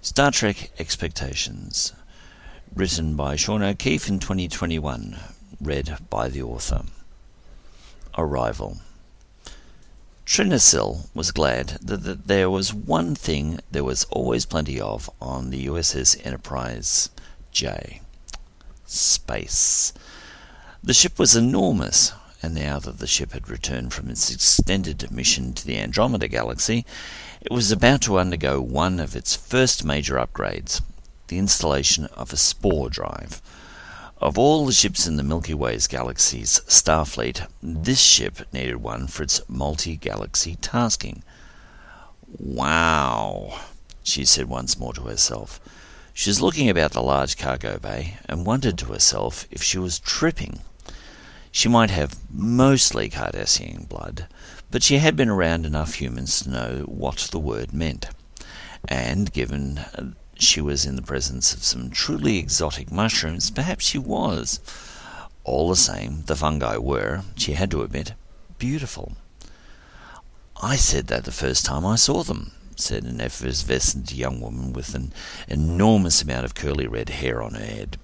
Star Trek Expectations, written by Sean O'Keefe in 2021, read by the author. Arrival. Trina Sill was glad that there was one thing there was always plenty of on the USS Enterprise-J: space. The ship was enormous, and now that the ship had returned from its extended mission to the Andromeda galaxy, it was about to undergo one of its first major upgrades, the installation of a Spore Drive. Of all the ships in the Milky Way's galaxy's Starfleet, this ship needed one for its multi-galaxy tasking. "Wow," she said once more to herself. She was looking about the large cargo bay and wondered to herself if she was tripping. She might have mostly Cardassian blood, but she had been around enough humans to know what the word meant. And given she was in the presence of some truly exotic mushrooms, perhaps she was. All the same, the fungi were, she had to admit, beautiful. "I said that the first time I saw them," said an effervescent young woman with an enormous amount of curly red hair on her head.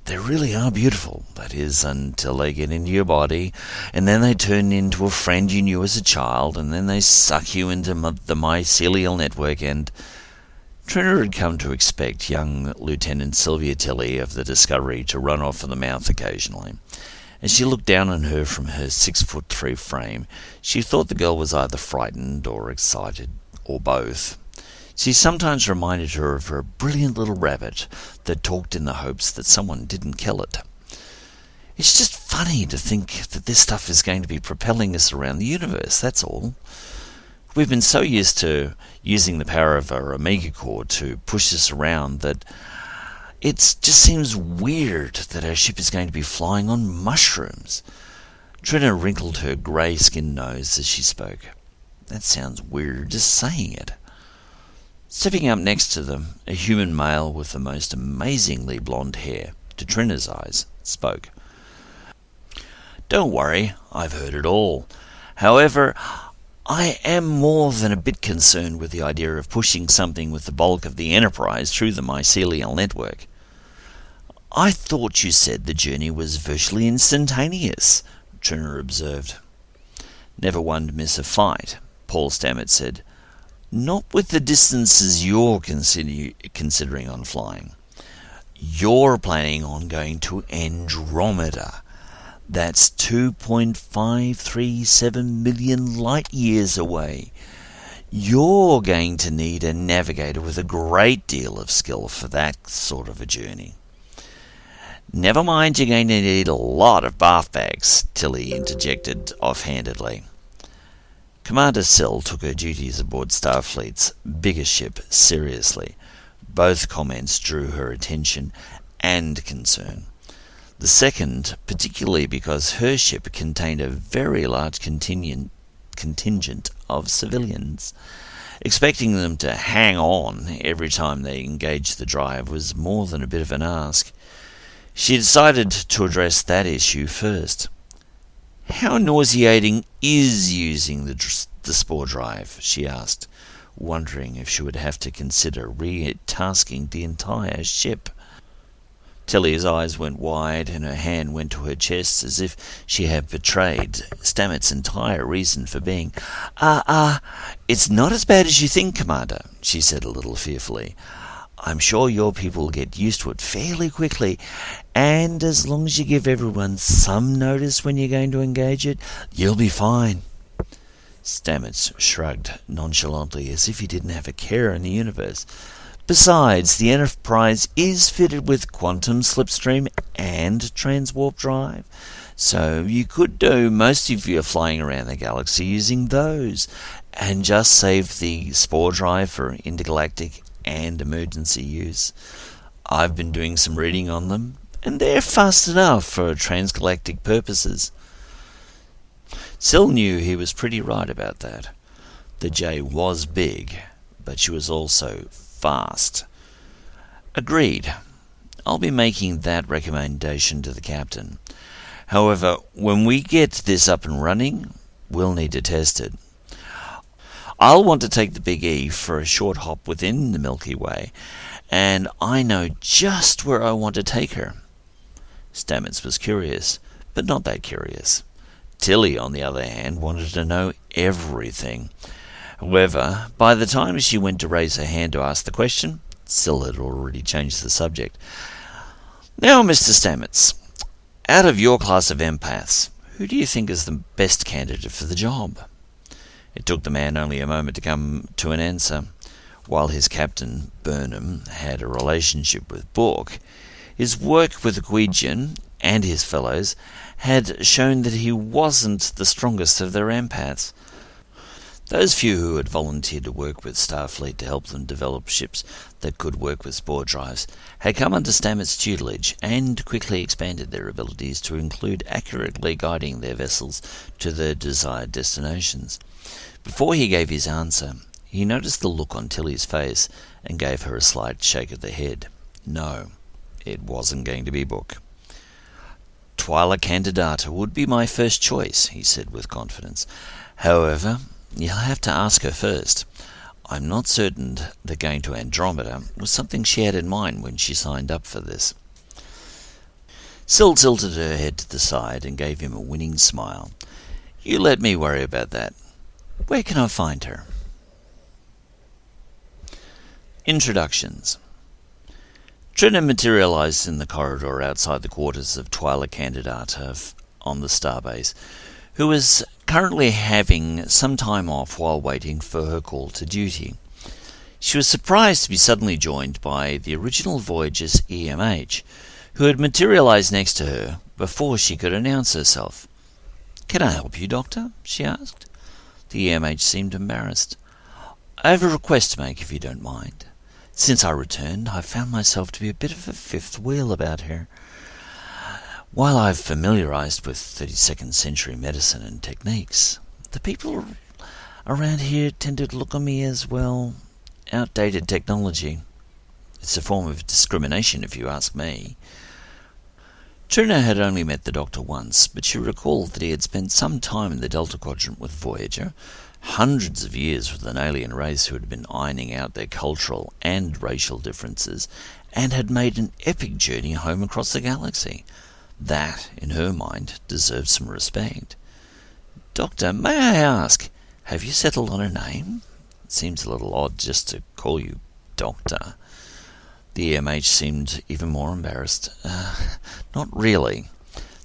"They really are beautiful, that is, until they get into your body, and then they turn into a friend you knew as a child, and then they suck you into the mycelial network, and..." Trina had come to expect young Lieutenant Sylvia Tilly of the Discovery to run off at the mouth occasionally. As she looked down on her from her 6'3" frame, she thought the girl was either frightened or excited, or both. She sometimes reminded her of a brilliant little rabbit that talked in the hopes that someone didn't kill it. "It's just funny to think that this stuff is going to be propelling us around the universe, that's all. We've been so used to using the power of our Omega Core to push us around that it just seems weird that our ship is going to be flying on mushrooms." Trina wrinkled her grey-skinned nose as she spoke. "That sounds weird just saying it." Stepping up next to them, a human male with the most amazingly blonde hair, to Trina's eyes, spoke. "Don't worry, I've heard it all. However, I am more than a bit concerned with the idea of pushing something with the bulk of the Enterprise through the mycelial network." "I thought you said the journey was virtually instantaneous," Trina observed. "Never one to miss a fight," Paul Stamets said. "Not with the distances you're considering on flying. You're planning on going to Andromeda. That's 2.537 million light years away. You're going to need a navigator with a great deal of skill for that sort of a journey." "Never mind, you're going to need a lot of bath bags," Tilly interjected offhandedly. Commander Sill took her duties aboard Starfleet's biggest ship seriously. Both comments drew her attention and concern. The second, particularly because her ship contained a very large contingent of civilians. Expecting them to hang on every time they engaged the drive was more than a bit of an ask. She decided to address that issue first. "How nauseating is using the Spore Drive?" she asked, wondering if she would have to consider retasking the entire ship. Tilly's eyes went wide and her hand went to her chest as if she had betrayed Stamets' entire reason for being. It's not as bad as you think, Commander," she said a little fearfully. "I'm sure your people will get used to it fairly quickly, and as long as you give everyone some notice when you're going to engage it, you'll be fine." Stamets shrugged nonchalantly as if he didn't have a care in the universe. "Besides, the Enterprise is fitted with quantum slipstream and transwarp drive, so you could do most of your flying around the galaxy using those, and just save the Spore Drive for intergalactic and emergency use. I've been doing some reading on them, and they're fast enough for transgalactic purposes." Sill knew he was pretty right about that. The J was big, but she was also fast. "Agreed. I'll be making that recommendation to the captain. However, when we get this up and running, we'll need to test it. I'll want to take the Big E for a short hop within the Milky Way, and I know just where I want to take her." Stamets was curious, but not that curious. Tilly, on the other hand, wanted to know everything. However, by the time she went to raise her hand to ask the question, Sill had already changed the subject. "Now, Mr. Stamets, out of your class of empaths, who do you think is the best candidate for the job?" It took the man only a moment to come to an answer. While his captain, Burnham, had a relationship with Bourke, his work with the Gwydion and his fellows had shown that he wasn't the strongest of their empaths. Those few who had volunteered to work with Starfleet to help them develop ships that could work with spore drives had come under Stamets' tutelage and quickly expanded their abilities to include accurately guiding their vessels to their desired destinations. Before he gave his answer, he noticed the look on Tilly's face and gave her a slight shake of the head. No, it wasn't going to be Book. "Twyla Candidata would be my first choice," he said with confidence. "However, you'll have to ask her first. I'm not certain that going to Andromeda was something she had in mind when she signed up for this." Sill tilted her head to the side and gave him a winning smile. "You let me worry about that. Where can I find her?" Introductions. Trina materialized in the corridor outside the quarters of Twyla Candidata on the starbase, who was currently having some time off while waiting for her call to duty. She was surprised to be suddenly joined by the original Voyager's EMH, who had materialized next to her before she could announce herself. "Can I help you, Doctor?" she asked. The EMH seemed embarrassed. "I have a request to make, if you don't mind. Since I returned, I've found myself to be a bit of a fifth wheel about her. While I've familiarized with 32nd century medicine and techniques, the people around here tend to look on me as, well, outdated technology. It's a form of discrimination, if you ask me." Trina had only met the Doctor once, but she recalled that he had spent some time in the Delta Quadrant with Voyager, hundreds of years with an alien race who had been ironing out their cultural and racial differences, and had made an epic journey home across the galaxy. That, in her mind, deserved some respect. "Doctor, may I ask, have you settled on a name? It seems a little odd just to call you Doctor." The EMH seemed even more embarrassed. "Not really.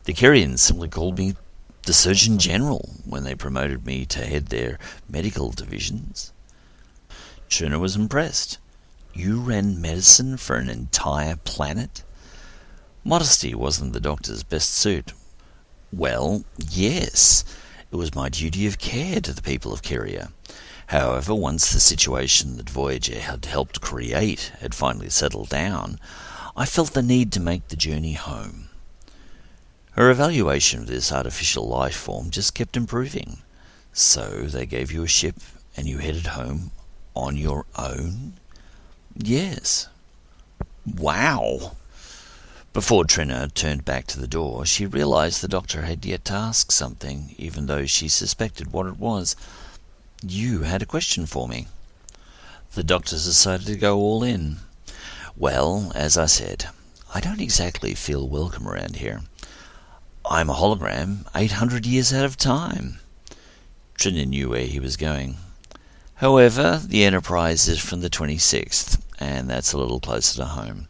The Kyrians simply called me the Surgeon General when they promoted me to head their medical divisions." Trina was impressed. "You ran medicine for an entire planet?" Modesty wasn't the Doctor's best suit. "Well, yes. It was my duty of care to the people of Kyria. However, once the situation that Voyager had helped create had finally settled down, I felt the need to make the journey home." Her evaluation of this artificial life form just kept improving. "So they gave you a ship and you headed home on your own?" "Yes." "Wow!" Before Trina turned back to the door, she realized the Doctor had yet to ask something, even though she suspected what it was. "You had a question for me." The Doctor decided to go all in. "Well, as I said, I don't exactly feel welcome around here. I'm a hologram 800 years out of time." Trina knew where he was going. "However, the Enterprise is from the 26th, and that's a little closer to home.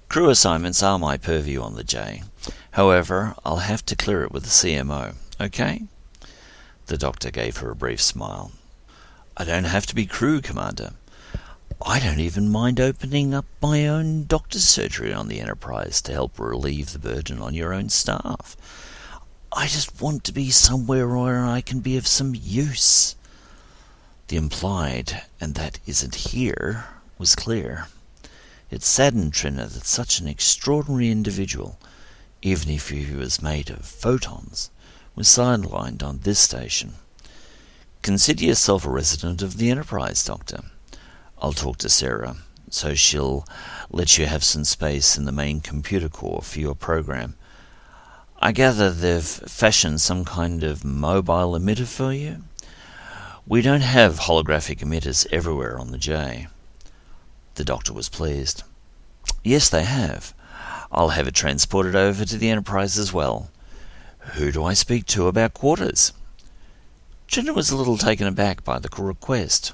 Crew assignments are my purview on the J. However, I'll have to clear it with the CMO, okay?" The Doctor gave her a brief smile. "I don't have to be crew, Commander. I don't even mind opening up my own doctor's surgery on the Enterprise to help relieve the burden on your own staff. I just want to be somewhere where I can be of some use." The implied, "and that isn't here," was clear. It saddened Trina that such an extraordinary individual, even if he was made of photons, was sidelined on this station. "Consider yourself a resident of the Enterprise, Doctor. I'll talk to Sarah, so she'll let you have some space in the main computer core for your program. I gather they've fashioned some kind of mobile emitter for you? We don't have holographic emitters everywhere on the J. The doctor was pleased. Yes, they have. I'll have it transported over to the Enterprise as well. Who do I speak to about quarters? Jenna was a little taken aback by the request.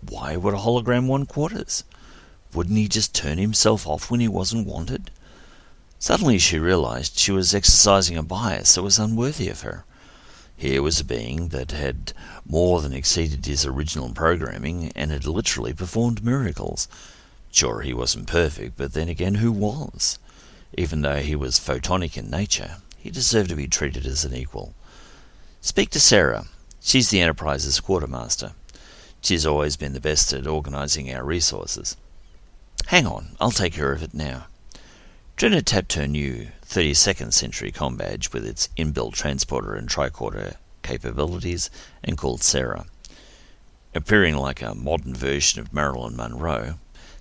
Why would a hologram want quarters? Wouldn't he just turn himself off when he wasn't wanted? Suddenly she realized she was exercising a bias that was unworthy of her. Here was a being that had more than exceeded his original programming and had literally performed miracles. Sure, he wasn't perfect, but then again, who was? Even though he was photonic in nature, he deserved to be treated as an equal. Speak to Sarah. She's the Enterprise's quartermaster. She's always been the best at organising our resources. Hang on, I'll take care of it now. Jenna tapped her new 32nd century comm badge with its inbuilt transporter and tricorder capabilities and called Sarah. Appearing like a modern version of Marilyn Monroe,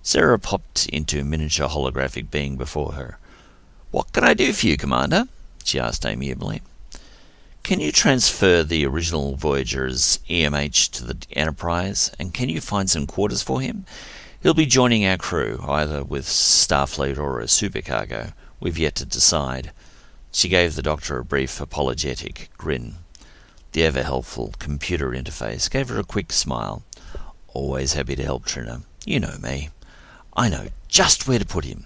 Sarah popped into a miniature holographic being before her. "What can I do for you, Commander?" she asked amiably. "Can you transfer the original Voyager's EMH to the Enterprise, and can you find some quarters for him? He'll be joining our crew, either with Starfleet or a supercargo. We've yet to decide." She gave the doctor a brief, apologetic grin. The ever-helpful computer interface gave her a quick smile. "Always happy to help, Trina. You know me. I know just where to put him.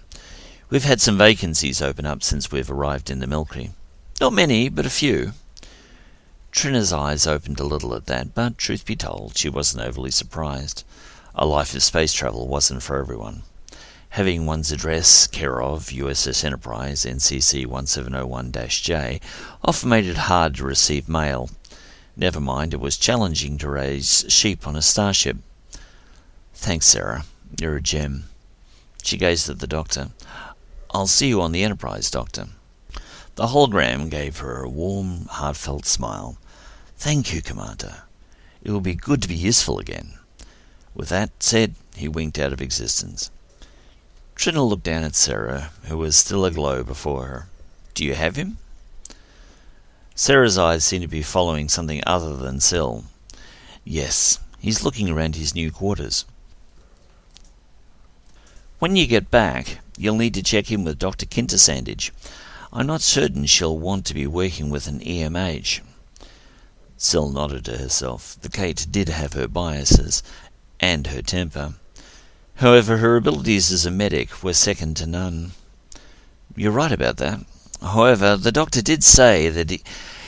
We've had some vacancies open up since we've arrived in the Milky. Not many, but a few." Trina's eyes opened a little at that, but truth be told, she wasn't overly surprised. A life of space travel wasn't for everyone. Having one's address care of USS Enterprise, NCC 1701-J, often made it hard to receive mail. Never mind, it was challenging to raise sheep on a starship. "Thanks, Sarah. You're a gem." She gazed at the doctor. "I'll see you on the Enterprise, Doctor." The hologram gave her a warm, heartfelt smile. "Thank you, Commander. It will be good to be useful again." With that said, he winked out of existence. Trina looked down at Sarah, who was still aglow before her. "Do you have him?" Sarah's eyes seemed to be following something other than Sill. "Yes, he's looking around his new quarters." "When you get back, you'll need to check in with Dr. Kintersandage. I'm not certain she'll want to be working with an EMH." Sill nodded to herself. The Kate did have her biases, and her temper. However, her abilities as a medic were second to none. "You're right about that. However, the doctor did say that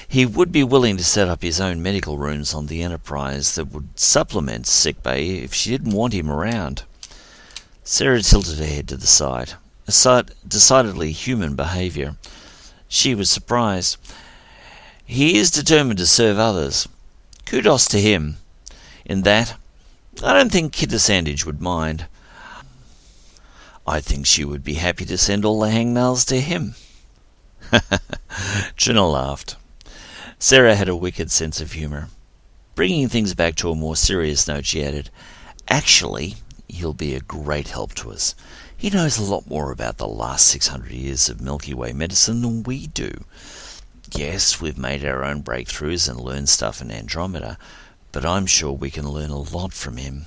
he would be willing to set up his own medical rooms on the Enterprise that would supplement sickbay if she didn't want him around." Sarah tilted her head to the side. Decidedly human behaviour. She was surprised. "He is determined to serve others. Kudos to him. In that, I don't think Kintersandage would mind. I think she would be happy to send all the hangnails to him." Trina laughed. Sarah had a wicked sense of humour. Bringing things back to a more serious note, she added, "Actually, he'll be a great help to us. He knows a lot more about the last 600 years of Milky Way medicine than we do. Yes, we've made our own breakthroughs and learned stuff in Andromeda, but I'm sure we can learn a lot from him."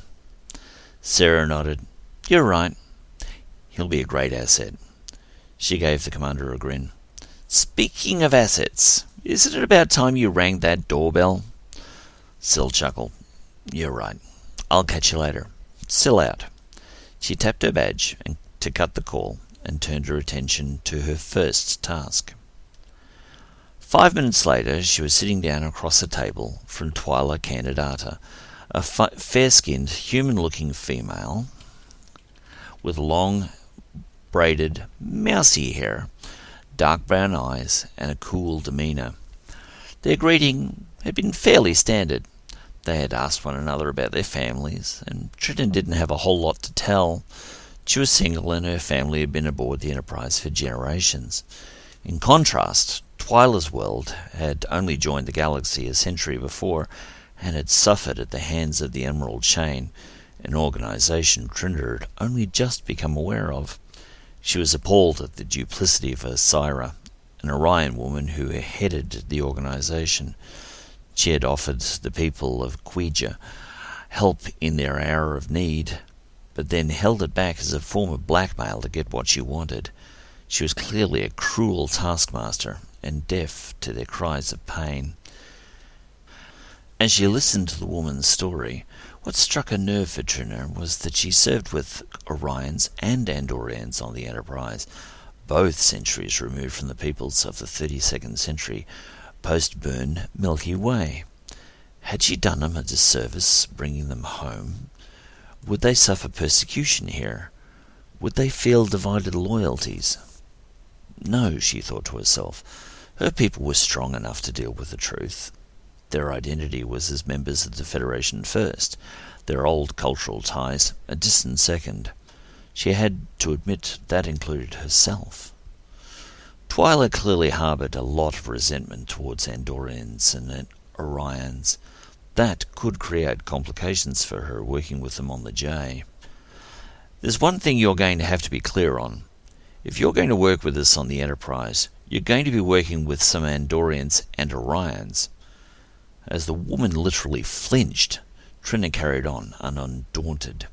Sarah nodded. "You're right. He'll be a great asset." She gave the commander a grin. "Speaking of assets, isn't it about time you rang that doorbell?" Sill chuckled. "You're right. I'll catch you later. Sill out." She tapped her badge to cut the call and turned her attention to her first task. 5 minutes later, she was sitting down across a table from Twyla Candidata, a fair-skinned, human-looking female with long, braided, mousy hair, dark brown eyes, and a cool demeanour. Their greeting had been fairly standard. They had asked one another about their families, and Trina didn't have a whole lot to tell. She was single, and her family had been aboard the Enterprise for generations. In contrast, Twyla's world had only joined the galaxy a century before, and had suffered at the hands of the Emerald Chain, an organisation Trina had only just become aware of. She was appalled at the duplicity of Osira, an Orion woman who headed the organisation. She had offered the people of Quija help in their hour of need, but then held it back as a form of blackmail to get what she wanted. She was clearly a cruel taskmaster and deaf to their cries of pain. As she listened to the woman's story, what struck a nerve for Trina was that she served with Orions and Andorians on the Enterprise, both centuries removed from the peoples of the 32nd century post-burn Milky Way. Had she done them a disservice bringing them home? Would they suffer persecution here? Would they feel divided loyalties? No, she thought to herself. Her people were strong enough to deal with the truth. Their identity was as members of the Federation first, their old cultural ties a distant second. She had to admit that included herself. Twyla clearly harboured a lot of resentment towards Andorians and Orions. That could create complications for her working with them on the J. There's one thing you're going to have to be clear on. If you're going to work with us on the Enterprise, you're going to be working with some Andorians and Orions. As the woman literally flinched, Trina carried on, undaunted.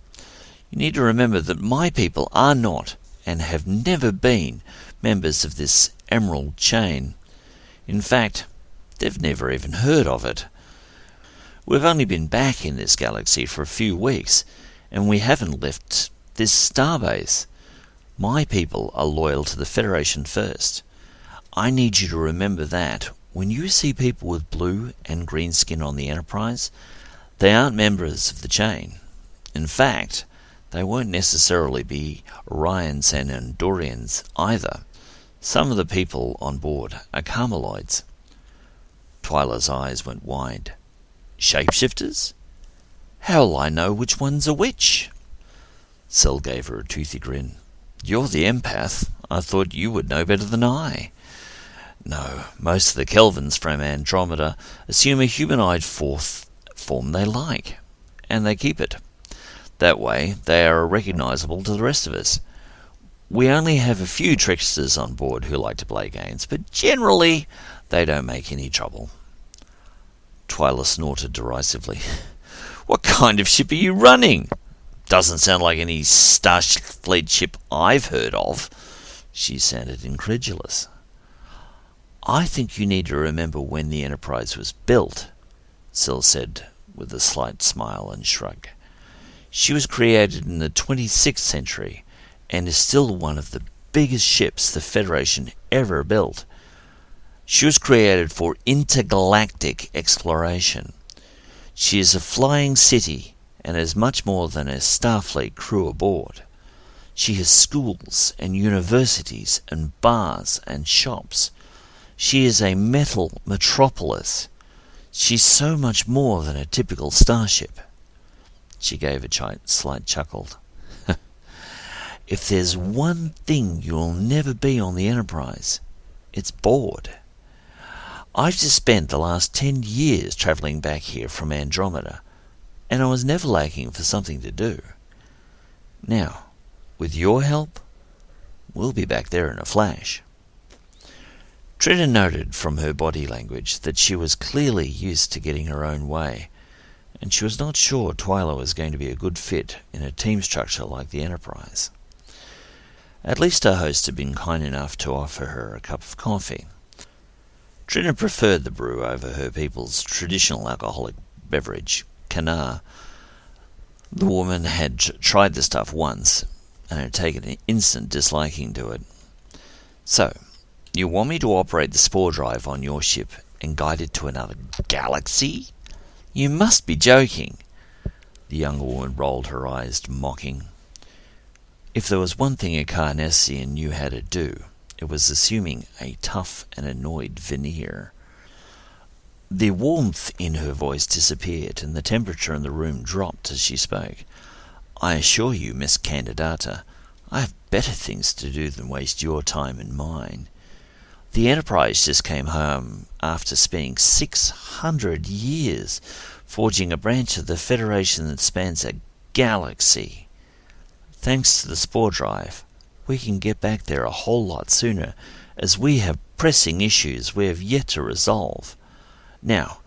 You need to remember that my people are not, and have never been, members of this emerald chain. In fact, they've never even heard of it. We've only been back in this galaxy for a few weeks, and we haven't left this starbase. My people are loyal to the Federation first. I need you to remember that when you see people with blue and green skin on the Enterprise, they aren't members of the chain. In fact, they won't necessarily be Orions and Andorians either. Some of the people on board are Carmeloids. Twyla's eyes went wide. Shapeshifters? How'll I know which one's a which? Sill gave her a toothy grin. You're the empath. I thought you would know better than I. No, most of the Kelvins from Andromeda assume a humanoid form they like, and they keep it. That way, they are recognizable to the rest of us. We only have a few tricksters on board who like to play games, but generally, they don't make any trouble. Twyla snorted derisively. What kind of ship are you running? Doesn't sound like any Starfleet ship I've heard of. She sounded incredulous. I think you need to remember when the Enterprise was built, Sill said with a slight smile and shrug. She was created in the 26th century and is still one of the biggest ships the Federation ever built. She was created for intergalactic exploration. She is a flying city and has much more than a Starfleet crew aboard. She has schools and universities and bars and shops. She is a metal metropolis. She's so much more than a typical starship. She gave a slight chuckle. If there's one thing you'll never be on the Enterprise, it's bored. I've just spent the last 10 years travelling back here from Andromeda, and I was never lacking for something to do. Now, with your help, we'll be back there in a flash. Trina noted from her body language that she was clearly used to getting her own way, and she was not sure Twyla was going to be a good fit in a team structure like the Enterprise. At least her host had been kind enough to offer her a cup of coffee. Trina preferred the brew over her people's traditional alcoholic beverage, Kanar. The woman had tried the stuff once, and had taken an instant disliking to it. So, you want me to operate the Spore Drive on your ship and guide it to another galaxy? You must be joking. The younger woman rolled her eyes, mocking. If there was one thing a Cardassian knew how to do, it was assuming a tough and annoyed veneer. The warmth in her voice disappeared, and the temperature in the room dropped as she spoke. I assure you, Miss Candidata, I have better things to do than waste your time and mine. The Enterprise just came home after spending 600 years forging a branch of the Federation that spans a galaxy. Thanks to the Spore Drive, we can get back there a whole lot sooner, as we have pressing issues we have yet to resolve. Now,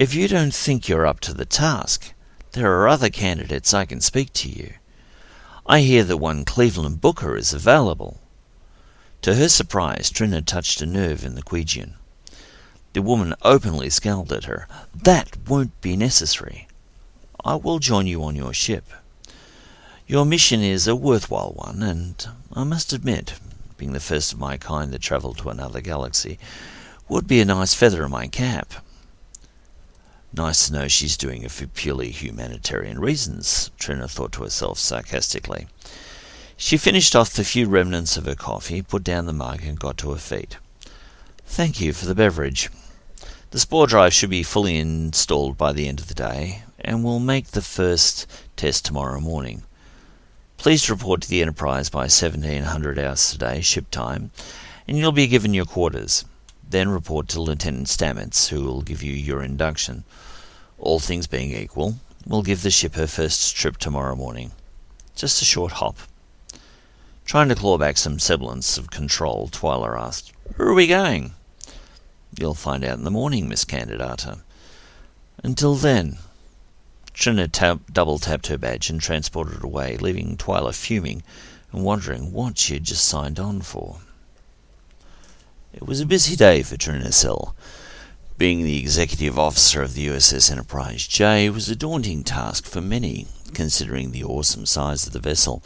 If you don't think you're up to the task, there are other candidates I can speak to you. I hear that one Cleveland Booker is available." To her surprise, Trin had touched a nerve in the Queegian. The woman openly scowled at her. "That won't be necessary. I will join you on your ship. Your mission is a worthwhile one, and I must admit, being the first of my kind that travelled to another galaxy, would be a nice feather in my cap." Nice to know she's doing it for purely humanitarian reasons, Trina thought to herself sarcastically. She finished off the few remnants of her coffee, put down the mug, and got to her feet. "Thank you for the beverage. The Spore Drive should be fully installed by the end of the day, and we'll make the first test tomorrow morning. Please report to the Enterprise by 1700 hours today, ship time, and you'll be given your quarters. Then report to Lieutenant Stamets, who will give you your induction. All things being equal, we'll give the ship her first trip tomorrow morning. Just a short hop." Trying to claw back some semblance of control, Twyla asked, "Where are we going?" "You'll find out in the morning, Miss Candidata. Until then..." Trina double-tapped her badge and transported away, leaving Twyla fuming and wondering what she had just signed on for. It was a busy day for Trina Sill. Being the executive officer of the USS Enterprise-J was a daunting task for many, considering the awesome size of the vessel,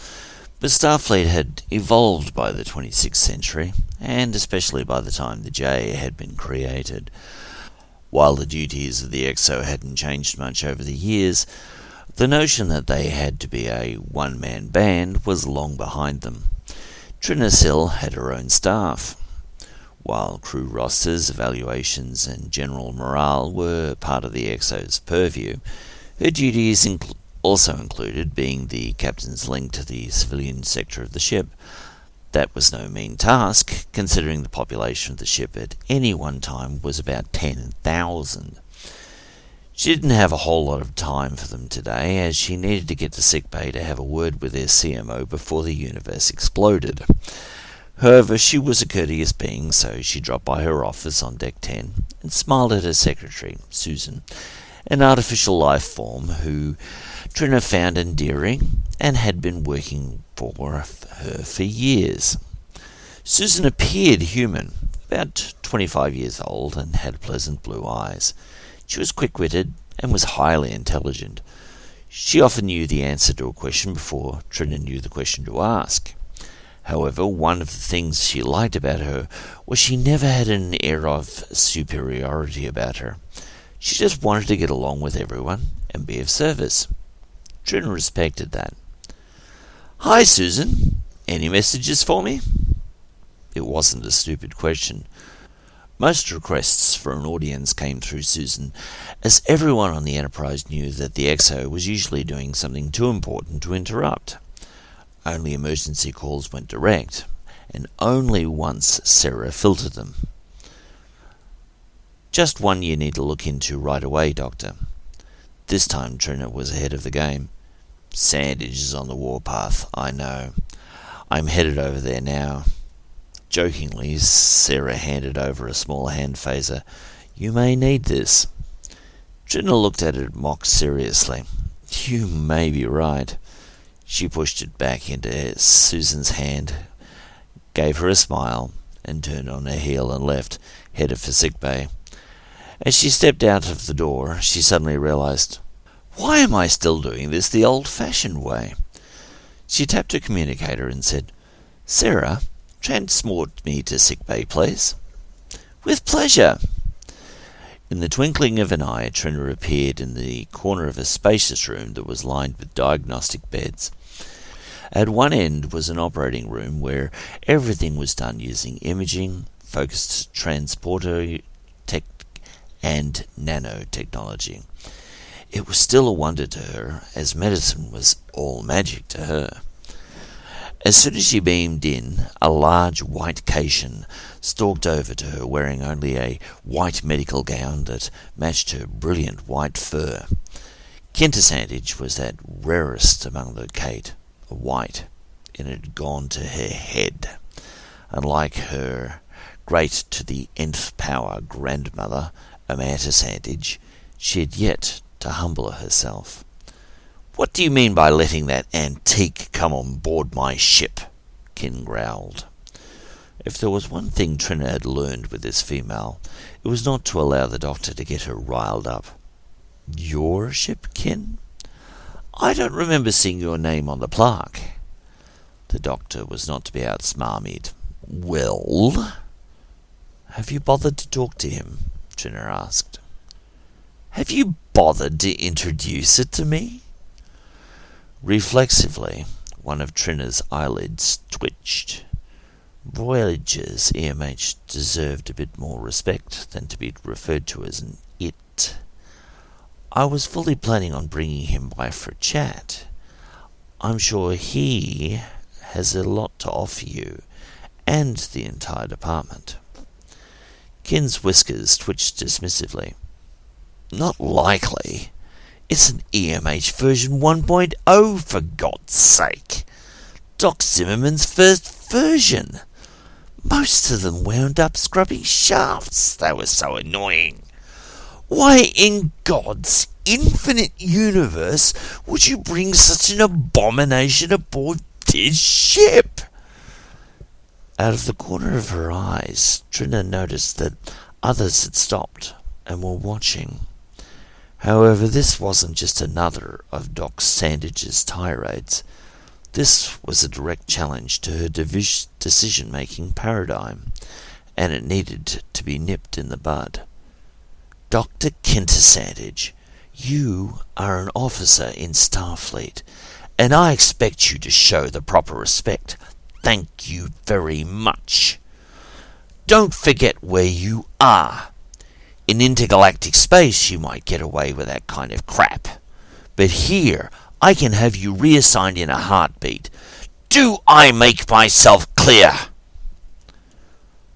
but Starfleet had evolved by the 26th century, and especially by the time the J had been created. While the duties of the XO hadn't changed much over the years, the notion that they had to be a one-man band was long behind them. Trina Sill had her own staff. While crew rosters, evaluations, and general morale were part of the XO's purview, her duties also included being the captain's link to the civilian sector of the ship. That was no mean task, considering the population of the ship at any one time was about 10,000. She didn't have a whole lot of time for them today, as she needed to get to sickbay to have a word with their CMO before the universe exploded. However, she was a courteous being, so she dropped by her office on Deck 10 and smiled at her secretary, Susan, an artificial life form who Trina found endearing and had been working for her for years. Susan appeared human, about 25 years old, and had pleasant blue eyes. She was quick-witted and was highly intelligent. She often knew the answer to a question before Trina knew the question to ask. However, one of the things she liked about her was she never had an air of superiority about her. She just wanted to get along with everyone and be of service. Trina respected that. "Hi, Susan. Any messages for me?" It wasn't a stupid question. Most requests for an audience came through Susan, as everyone on the Enterprise knew that the XO was usually doing something too important to interrupt. Only emergency calls went direct, and only once Sarah filtered them. "Just one you need to look into right away, Doctor." This time Trina was ahead of the game. "Sandage is on the warpath, I know. I'm headed over there now." Jokingly, Sarah handed over a small hand phaser. "You may need this." Trina looked at it mock seriously. "You may be right." She pushed it back into Susan's hand, gave her a smile, and turned on her heel and left, headed for sickbay. As she stepped out of the door, she suddenly realized, "Why am I still doing this the old-fashioned way?" She tapped her communicator and said, "Sarah, transport me to sickbay, please." "With pleasure." In the twinkling of an eye, Trina appeared in the corner of a spacious room that was lined with diagnostic beds. At one end was an operating room where everything was done using imaging, focused transporter tech, and nanotechnology. It was still a wonder to her, as medicine was all magic to her. As soon as she beamed in, a large white Caitian stalked over to her wearing only a white medical gown that matched her brilliant white fur. Quintessandage was that rarest among the Kate, a white, and it had gone to her head. Unlike her great to the nth power grandmother, Amanta Sandage, She had yet to humble herself. "What do you mean by letting that antique come on board my ship?" Kin growled. If there was one thing Trina had learned with this female, it was not to allow the doctor to get her riled up. "Your ship, Kin? I don't remember seeing your name on the plaque." The doctor was not to be outsmarmied. "Well?" "Have you bothered to talk to him?" Trina asked. "Have you bothered to introduce it to me?" Reflexively, one of Trina's eyelids twitched. Voyager's EMH deserved a bit more respect than to be referred to as an it. "I was fully planning on bringing him by for a chat. I'm sure he has a lot to offer you and the entire department." Kin's whiskers twitched dismissively. "Not likely. It's an EMH version 1.0, for God's sake. Doc Zimmerman's first version. Most of them wound up scrubbing shafts. They were so annoying. Why in God's infinite universe would you bring such an abomination aboard this ship?" Out of the corner of her eyes, Trina noticed that others had stopped and were watching. However, this wasn't just another of Doc Sandage's tirades. This was a direct challenge to her decision-making paradigm, and it needed to be nipped in the bud. "Dr. Sandage, you are an officer in Starfleet, and I expect you to show the proper respect. Thank you very much. Don't forget where you are. In intergalactic space, you might get away with that kind of crap. But here, I can have you reassigned in a heartbeat. Do I make myself clear?"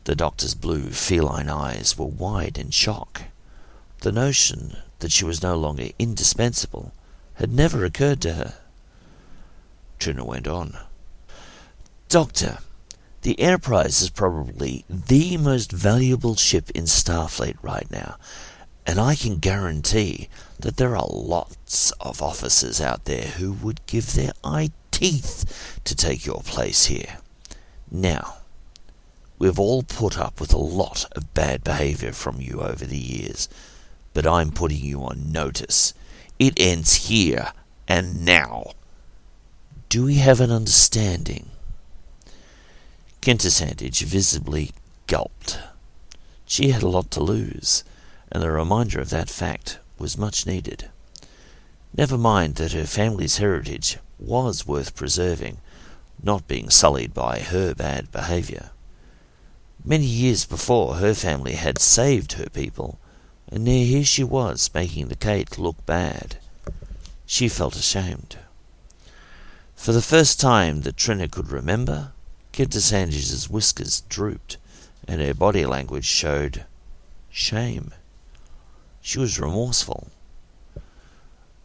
The doctor's blue feline eyes were wide in shock. The notion that she was no longer indispensable had never occurred to her. Trina went on. "Doctor, the Enterprise is probably the most valuable ship in Starfleet right now, and I can guarantee that there are lots of officers out there who would give their eye teeth to take your place here. Now, we've all put up with a lot of bad behaviour from you over the years, but I'm putting you on notice. It ends here and now. Do we have an understanding?" Sandage visibly gulped. She had a lot to lose, and the reminder of that fact was much needed. Never mind that her family's heritage was worth preserving, not being sullied by her bad behaviour. Many years before, her family had saved her people, and here she was making the Kate look bad. She felt ashamed. For the first time that Trina could remember, Sandage's whiskers drooped, and her body language showed shame. She was remorseful.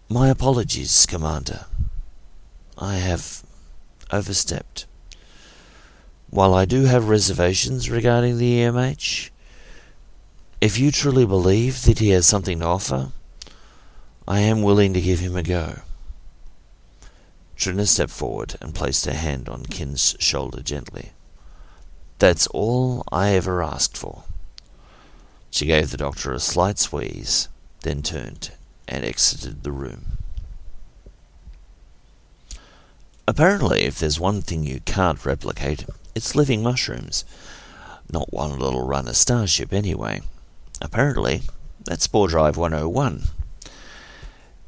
"My apologies, Commander. I have overstepped. While I do have reservations regarding the EMH, if you truly believe that he has something to offer, I am willing to give him a go." Trina stepped forward and placed her hand on Kin's shoulder gently. "That's all I ever asked for." She gave the doctor a slight squeeze, then turned and exited the room. Apparently, if there's one thing you can't replicate, it's living mushrooms. Not one that'll run a starship anyway. Apparently, that's Spore Drive 101.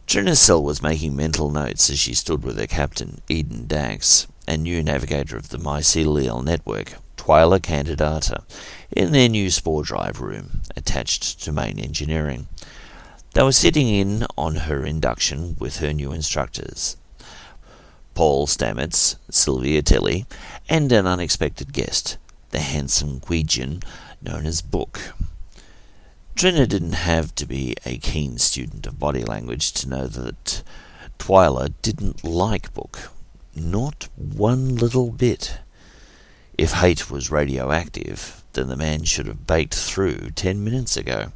Trina Sill was making mental notes as she stood with her captain, Eden Dax, and new navigator of the mycelial network, Twyla Candidata, in their new Spore Drive room, attached to main engineering. They were sitting in on her induction with her new instructors, Paul Stamets, Sylvia Tilly, and an unexpected guest, the handsome Ouijan known as Book. Trina didn't have to be a keen student of body language to know that Twyla didn't like Book. Not one little bit. If hate was radioactive, then the man should have baked through 10 minutes ago.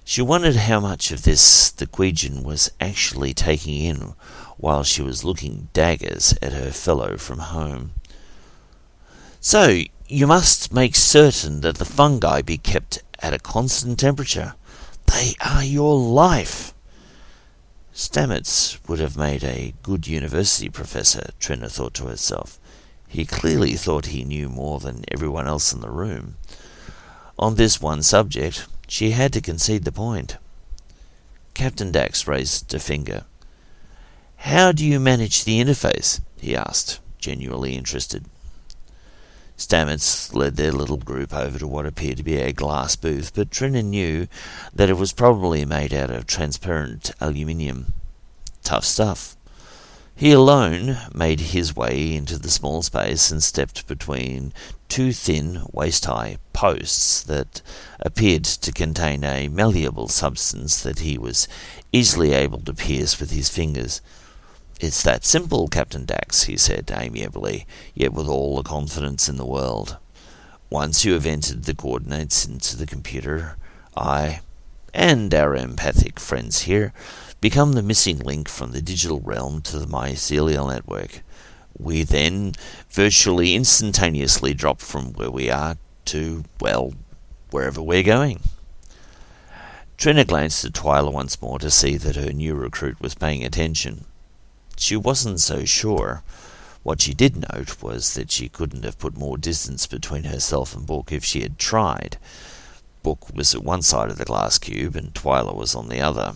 She wondered how much of this the Queegian was actually taking in while she was looking daggers at her fellow from home. "So, you must make certain that the fungi be kept at a constant temperature. They are your life." Stamets would have made a good university professor, Trina thought to herself. He clearly thought he knew more than everyone else in the room. On this one subject, she had to concede the point. Captain Dax raised a finger. "How do you manage the interface?" he asked, genuinely interested. Stamets led their little group over to what appeared to be a glass booth, but Trina knew that it was probably made out of transparent aluminium. Tough stuff. He alone made his way into the small space and stepped between two thin, waist-high posts that appeared to contain a malleable substance that he was easily able to pierce with his fingers. "It's that simple, Captain Dax," he said amiably, yet with all the confidence in the world. "Once you have entered the coordinates into the computer, I, and our empathic friends here, become the missing link from the digital realm to the mycelial network. We then virtually instantaneously drop from where we are to, well, wherever we're going." Trina glanced at Twyla once more to see that her new recruit was paying attention. She wasn't so sure. What she did note was that she couldn't have put more distance between herself and Book if she had tried. Book was at one side of the glass cube and Twyla was on the other.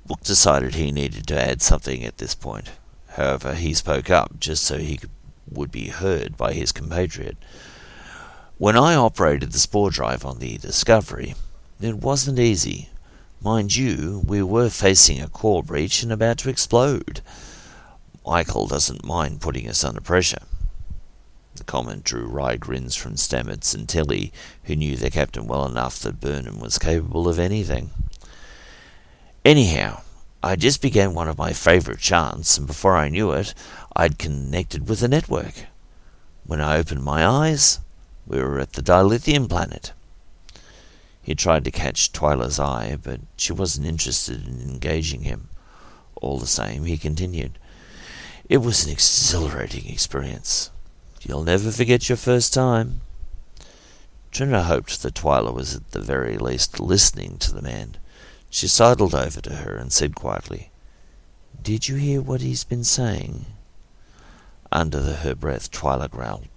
Book decided he needed to add something at this point. However, he spoke up just so he would be heard by his compatriot. "When I operated the Spore Drive on the Discovery, it wasn't easy. Mind you, we were facing a core breach and about to explode. Michael doesn't mind putting us under pressure." The comment drew wry grins from Stamets and Tilly, who knew their captain well enough that Burnham was capable of anything. "Anyhow, I just began one of my favourite chants, and before I knew it, I'd connected with the network. When I opened my eyes, we were at the dilithium planet." He tried to catch Twyla's eye, but she wasn't interested in engaging him. All the same, he continued. "It was an exhilarating experience. You'll never forget your first time." Trina hoped that Twyla was at the very least listening to the man. She sidled over to her and said quietly, "Did you hear what he's been saying?" Under her breath, Twyla growled,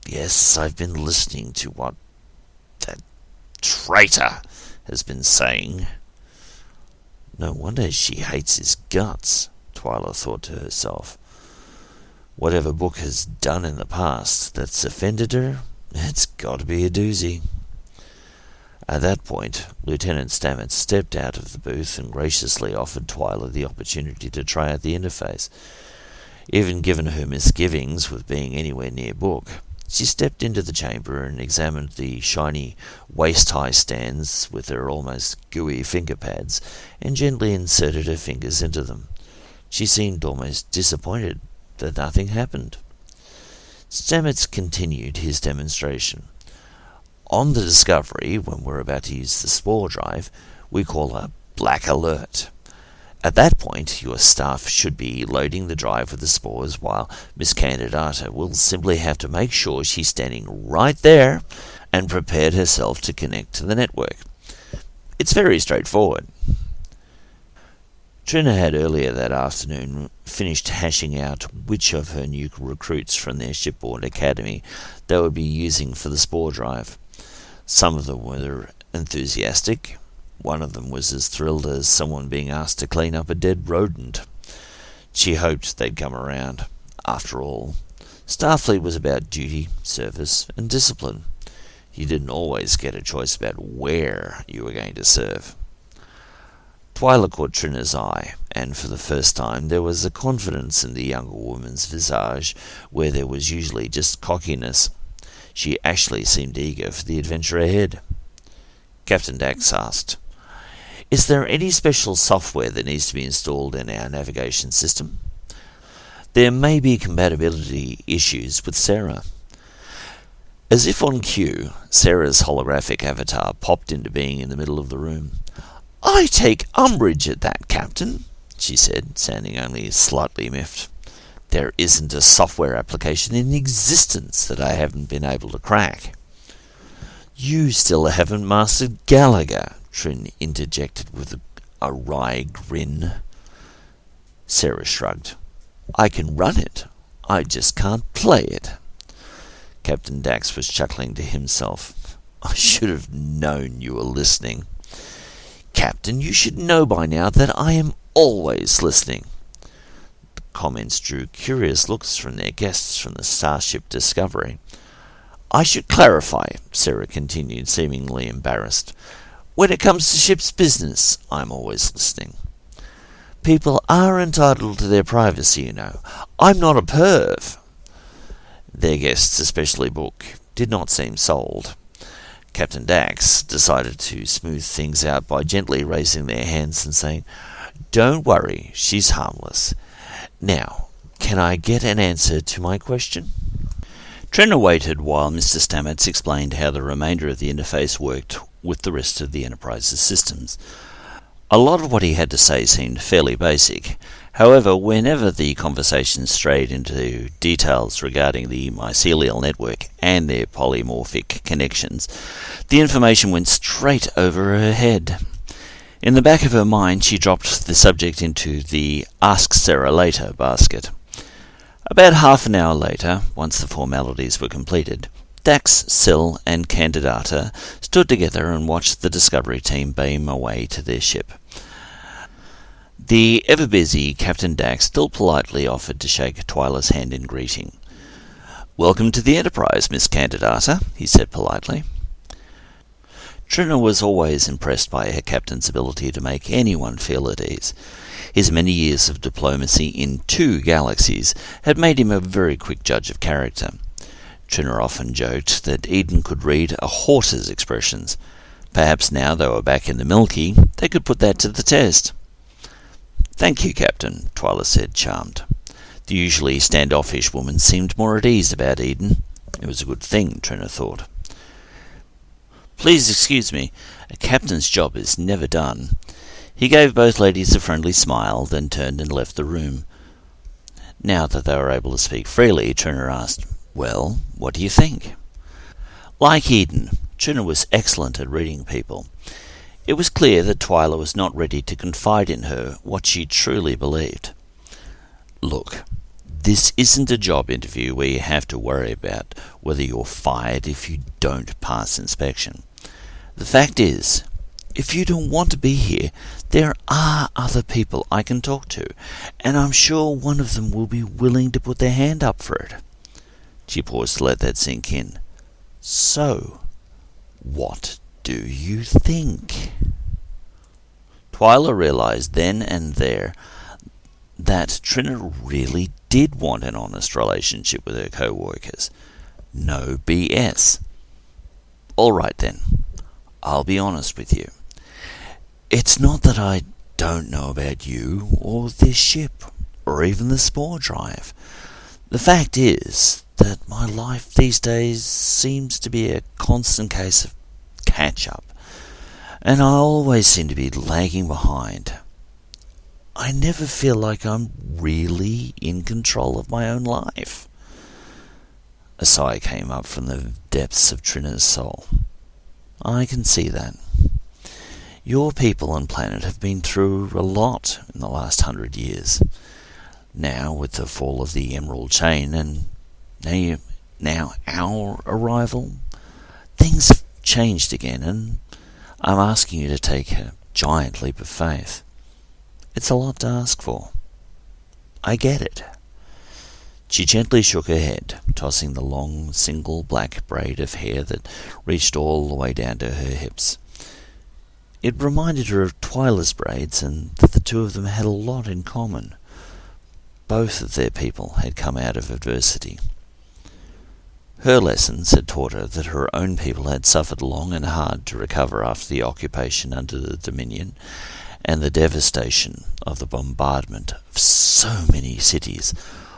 "Yes, I've been listening to what that traitor has been saying." No wonder she hates his guts, Twyla thought to herself. Whatever Book has done in the past that's offended her, it's got to be a doozy. At that point, Lieutenant Stamets stepped out of the booth and graciously offered Twyla the opportunity to try out the interface. Even given her misgivings with being anywhere near Book, she stepped into the chamber and examined the shiny, waist-high stands with their almost gooey finger pads, and gently inserted her fingers into them. She seemed almost disappointed that nothing happened. Stamets continued his demonstration. "On the Discovery, when we're about to use the Spore Drive, we call a black alert. At that point, your staff should be loading the drive with the spores, while Miss Candidata will simply have to make sure she's standing right there and prepared herself to connect to the network. It's very straightforward." Trina had earlier that afternoon finished hashing out which of her new recruits from their shipboard academy they would be using for the Spore Drive. Some of them were enthusiastic. One of them was as thrilled as someone being asked to clean up a dead rodent. She hoped they'd come around. After all, Starfleet was about duty, service, and discipline. You didn't always get a choice about where you were going to serve. Twyla caught Trina's eye, and for the first time there was a confidence in the younger woman's visage where there was usually just cockiness. She actually seemed eager for the adventure ahead. Captain Dax asked, "Is there any special software that needs to be installed in our navigation system? There may be compatibility issues with Sarah." As if on cue, Sarah's holographic avatar popped into being in the middle of the room. "I take umbrage at that, Captain," she said, sounding only slightly miffed. "There isn't a software application in existence that I haven't been able to crack." "You still haven't mastered Gallagher," Trin interjected with a wry grin. Sarah shrugged. "I can run it. I just can't play it." Captain Dax was chuckling to himself. "I should have known you were listening. Captain, you should know by now that I am always listening." The comments drew curious looks from their guests from the starship Discovery. "I should clarify," Sarah continued, seemingly embarrassed. "When it comes to ship's business, I'm always listening. People are entitled to their privacy, you know. I'm not a perv." Their guests, especially Book, did not seem sold. Captain Dax decided to smooth things out by gently raising their hands and saying, "Don't worry, she's harmless. Now, can I get an answer to my question?" Trenner waited while Mr. Stamets explained how the remainder of the interface worked with the rest of the Enterprise's systems. A lot of what he had to say seemed fairly basic. However, whenever the conversation strayed into details regarding the mycelial network and their polymorphic connections, the information went straight over her head. In the back of her mind, she dropped the subject into the Ask Sarah Later basket. About half an hour later, once the formalities were completed, Dax, Sill, and Cardassia stood together and watched the Discovery team beam away to their ship. The ever-busy Captain Dax still politely offered to shake Twyla's hand in greeting. "Welcome to the Enterprise, Miss Cardassia," he said politely. Trenner was always impressed by her captain's ability to make anyone feel at ease. His many years of diplomacy in 2 galaxies had made him a very quick judge of character. Trenner often joked that Eden could read a horse's expressions. Perhaps now they were back in the Milky, they could put that to the test. "Thank you, Captain," Twyla said, charmed. The usually standoffish woman seemed more at ease about Eden. It was a good thing, Trenner thought. "Please excuse me, a captain's job is never done." He gave both ladies a friendly smile, then turned and left the room. Now that they were able to speak freely, Trenner asked, "Well, what do you think?" Like Eden, Trenner was excellent at reading people. It was clear that Twyla was not ready to confide in her what she truly believed. "Look, this isn't a job interview where you have to worry about whether you're fired if you don't pass inspection. The fact is, if you don't want to be here, there are other people I can talk to, and I'm sure one of them will be willing to put their hand up for it." She paused to let that sink in. "So, what do you think?" Twyla realized then and there that Trenner really did want an honest relationship with her co-workers. No BS. "All right then, I'll be honest with you. It's not that I don't know about you or this ship or even the Spore Drive. The fact is that my life these days seems to be a constant case of catch-up, and I always seem to be lagging behind. I never feel like I'm really in control of my own life." A sigh came up from the depths of Trenner's soul. "I can see that. Your people and planet have been through a lot in the last 100 years. Now, with the fall of the Emerald Chain and now our arrival, things have changed again, and I'm asking you to take a giant leap of faith. It's a lot to ask for. I get it." She gently shook her head, tossing the long, single black braid of hair that reached all the way down to her hips. It reminded her of Twyla's braids, and that the two of them had a lot in common. Both of their people had come out of adversity. Her lessons had taught her that her own people had suffered long and hard to recover after the occupation under the Dominion and the devastation of the bombardment of so many cities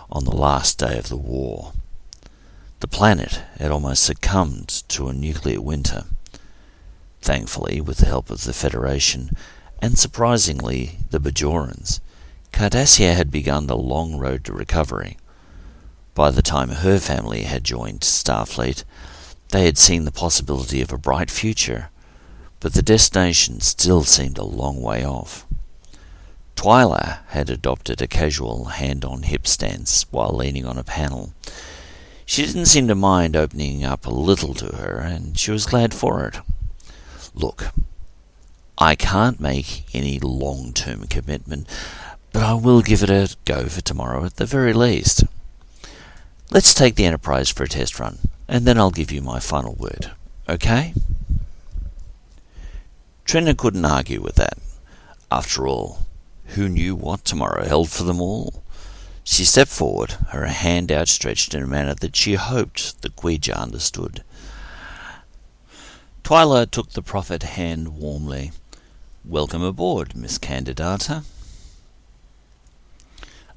on the last day of the war. The planet had almost succumbed to a nuclear winter. Thankfully, with the help of the Federation, and surprisingly the Bajorans, Cardassia had begun the long road to recovery. By the time her family had joined Starfleet, they had seen the possibility of a bright future, but the destination still seemed a long way off. Twyla had adopted a casual hand-on-hip stance while leaning on a panel. She didn't seem to mind opening up a little to her, and she was glad for it. Look, I can't make any long-term commitment, but I will give it a go for tomorrow at the very least. Let's take the Enterprise for a test run, and then I'll give you my final word, okay? Trina couldn't argue with that. After all, who knew what tomorrow held for them all? She stepped forward, her hand outstretched in a manner that she hoped the Ouija understood. Twyla took the proffered hand warmly. "Welcome aboard, Miss Candidata."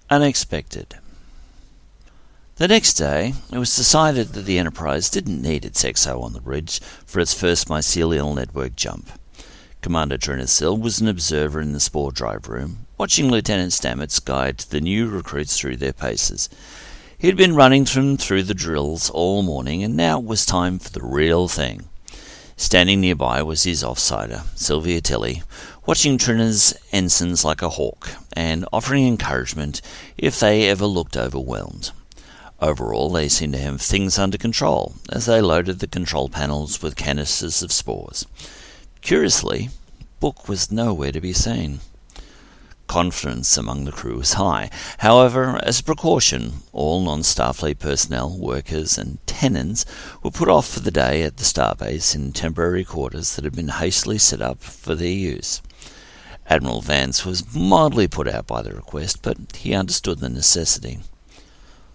Unexpected. The next day, it was decided that the Enterprise didn't need its XO on the bridge for its first mycelial network jump. Commander Trina Sill was an observer in the Spore Drive room, watching Lieutenant Stamets guide the new recruits through their paces. He'd been running them through the drills all morning, and now it was time for the real thing. Standing nearby was his offsider, Sylvia Tilly, watching Trina's ensigns like a hawk, and offering encouragement if they ever looked overwhelmed. Overall, they seemed to have things under control, as they loaded the control panels with canisters of spores. Curiously, Book was nowhere to be seen. Confidence among the crew was high. However, as a precaution, all non-Starfleet personnel, workers and tenants were put off for the day at the starbase in temporary quarters that had been hastily set up for their use. Admiral Vance was mildly put out by the request, but he understood the necessity.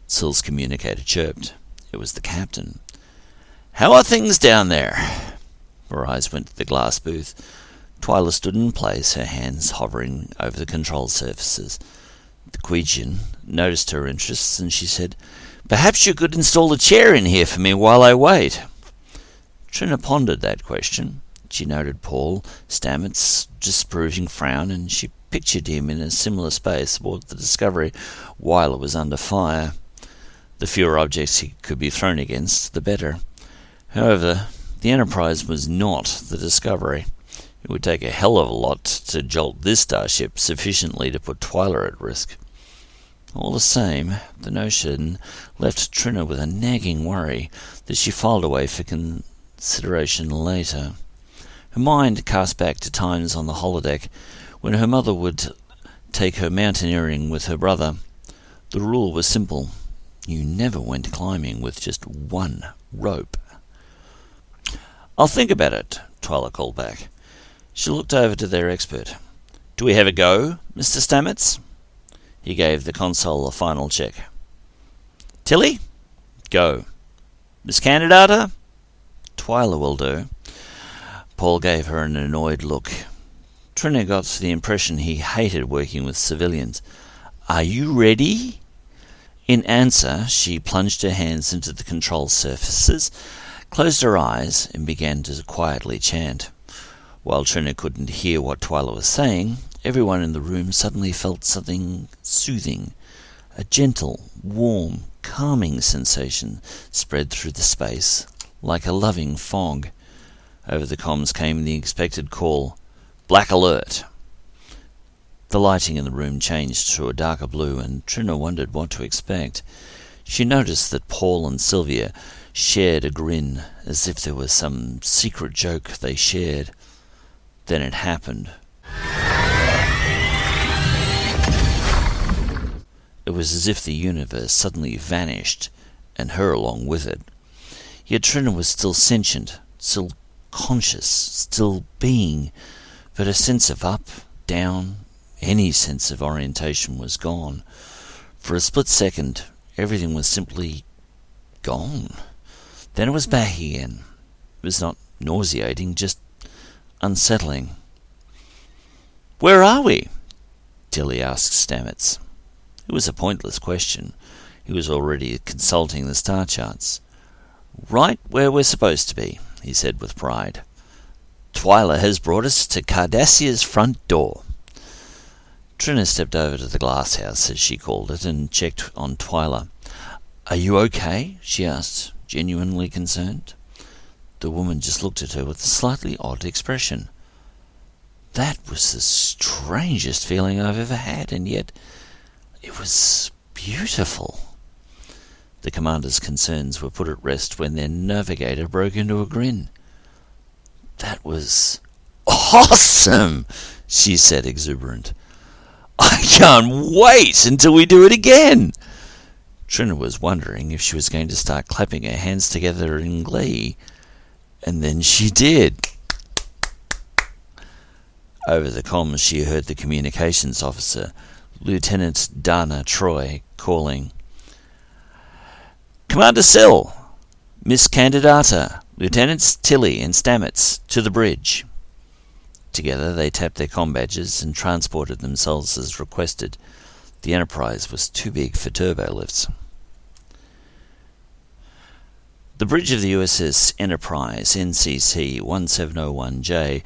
Sill's communicator chirped. It was the captain. "How are things down there?" Her eyes went to the glass booth. Twyla stood in place, her hands hovering over the control surfaces. The Ouijan noticed her interests, and she said, "Perhaps you could install a chair in here for me while I wait." Trina pondered that question. She noted Paul Stamets' disapproving frown, and she pictured him in a similar space aboard the Discovery while it was under fire. The fewer objects he could be thrown against, the better. However, the Enterprise was not the Discovery. It would take a hell of a lot to jolt this starship sufficiently to put Twyla at risk. All the same, the notion left Trina with a nagging worry that she filed away for consideration later. Her mind cast back to times on the holodeck when her mother would take her mountaineering with her brother. The rule was simple. You never went climbing with just one rope. "I'll think about it," Twyla called back. She looked over to their expert. "Do we have a go, Mr. Stamets?" He gave the console a final check. "Tilly? Go. Miss Candidata?" "Twyla will do." Paul gave her an annoyed look. Trina got the impression he hated working with civilians. "Are you ready?" In answer, she plunged her hands into the control surfaces, closed her eyes, and began to quietly chant. While Trina couldn't hear what Twyla was saying, everyone in the room suddenly felt something soothing. A gentle, warm, calming sensation spread through the space, like a loving fog. Over the comms came the expected call, "Black alert!" The lighting in the room changed to a darker blue, and Trina wondered what to expect. She noticed that Paul and Sylvia shared a grin, as if there was some secret joke they shared. Then it happened. It was as if the universe suddenly vanished, and her along with it. Yet Trina was still sentient, still conscious, still being, but her sense of up, down, any sense of orientation was gone. For a split second, everything was simply gone. Then it was back again. It was not nauseating, just unsettling. "Where are we?" Tilly asked Stamets. It was a pointless question. He was already consulting the star charts. "Right where we're supposed to be," he said with pride. "Twyla has brought us to Cardassia's front door." Trina stepped over to the glass house, as she called it, and checked on Twyla. "Are you okay?" she asked, genuinely concerned. The woman just looked at her with a slightly odd expression. That was the strangest feeling I've ever had, and yet it was beautiful. The commander's concerns were put at rest when their navigator broke into a grin. "That was awesome," she said, exuberant. "I can't wait until we do it again." Trina was wondering if she was going to start clapping her hands together in glee, and then she did. Over the comms she heard the communications officer, Lieutenant Dana Troy, calling, "Commander Sill, Miss Candidata, Lieutenants Tilly and Stamets, to the bridge." Together they tapped their comm badges and transported themselves as requested. The Enterprise was too big for turbo lifts. The bridge of the USS Enterprise, NCC 1701J,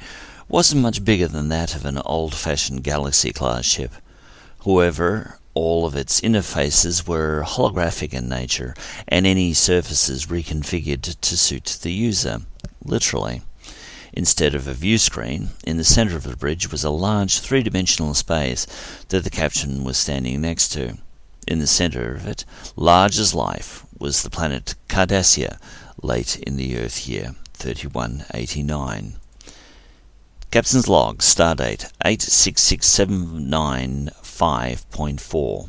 wasn't much bigger than that of an old-fashioned Galaxy-class ship. However, all of its interfaces were holographic in nature, and any surfaces reconfigured to suit the user, literally. Instead of a view screen, in the center of the bridge was a large three-dimensional space that the captain was standing next to. In the center of it, large as life, was the planet Cardassia, late in the Earth year 3189. Captain's log, stardate 866795.4.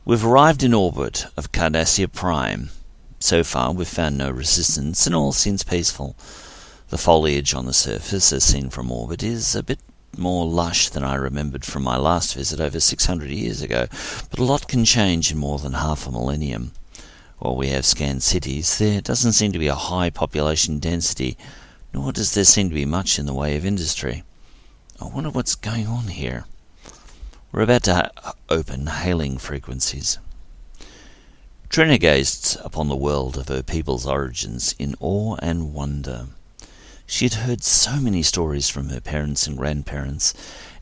We've arrived in orbit of Cardassia Prime. So far we've found no resistance and all seems peaceful. The foliage on the surface, as seen from orbit, is a bit more lush than I remembered from my last visit over 600 years ago, but a lot can change in more than half a millennium. While we have scanned cities, there doesn't seem to be a high population density, nor does there seem to be much in the way of industry. I wonder what's going on here. We're about to open hailing frequencies. Trina gazed upon the world of her people's origins in awe and wonder. She had heard so many stories from her parents and grandparents,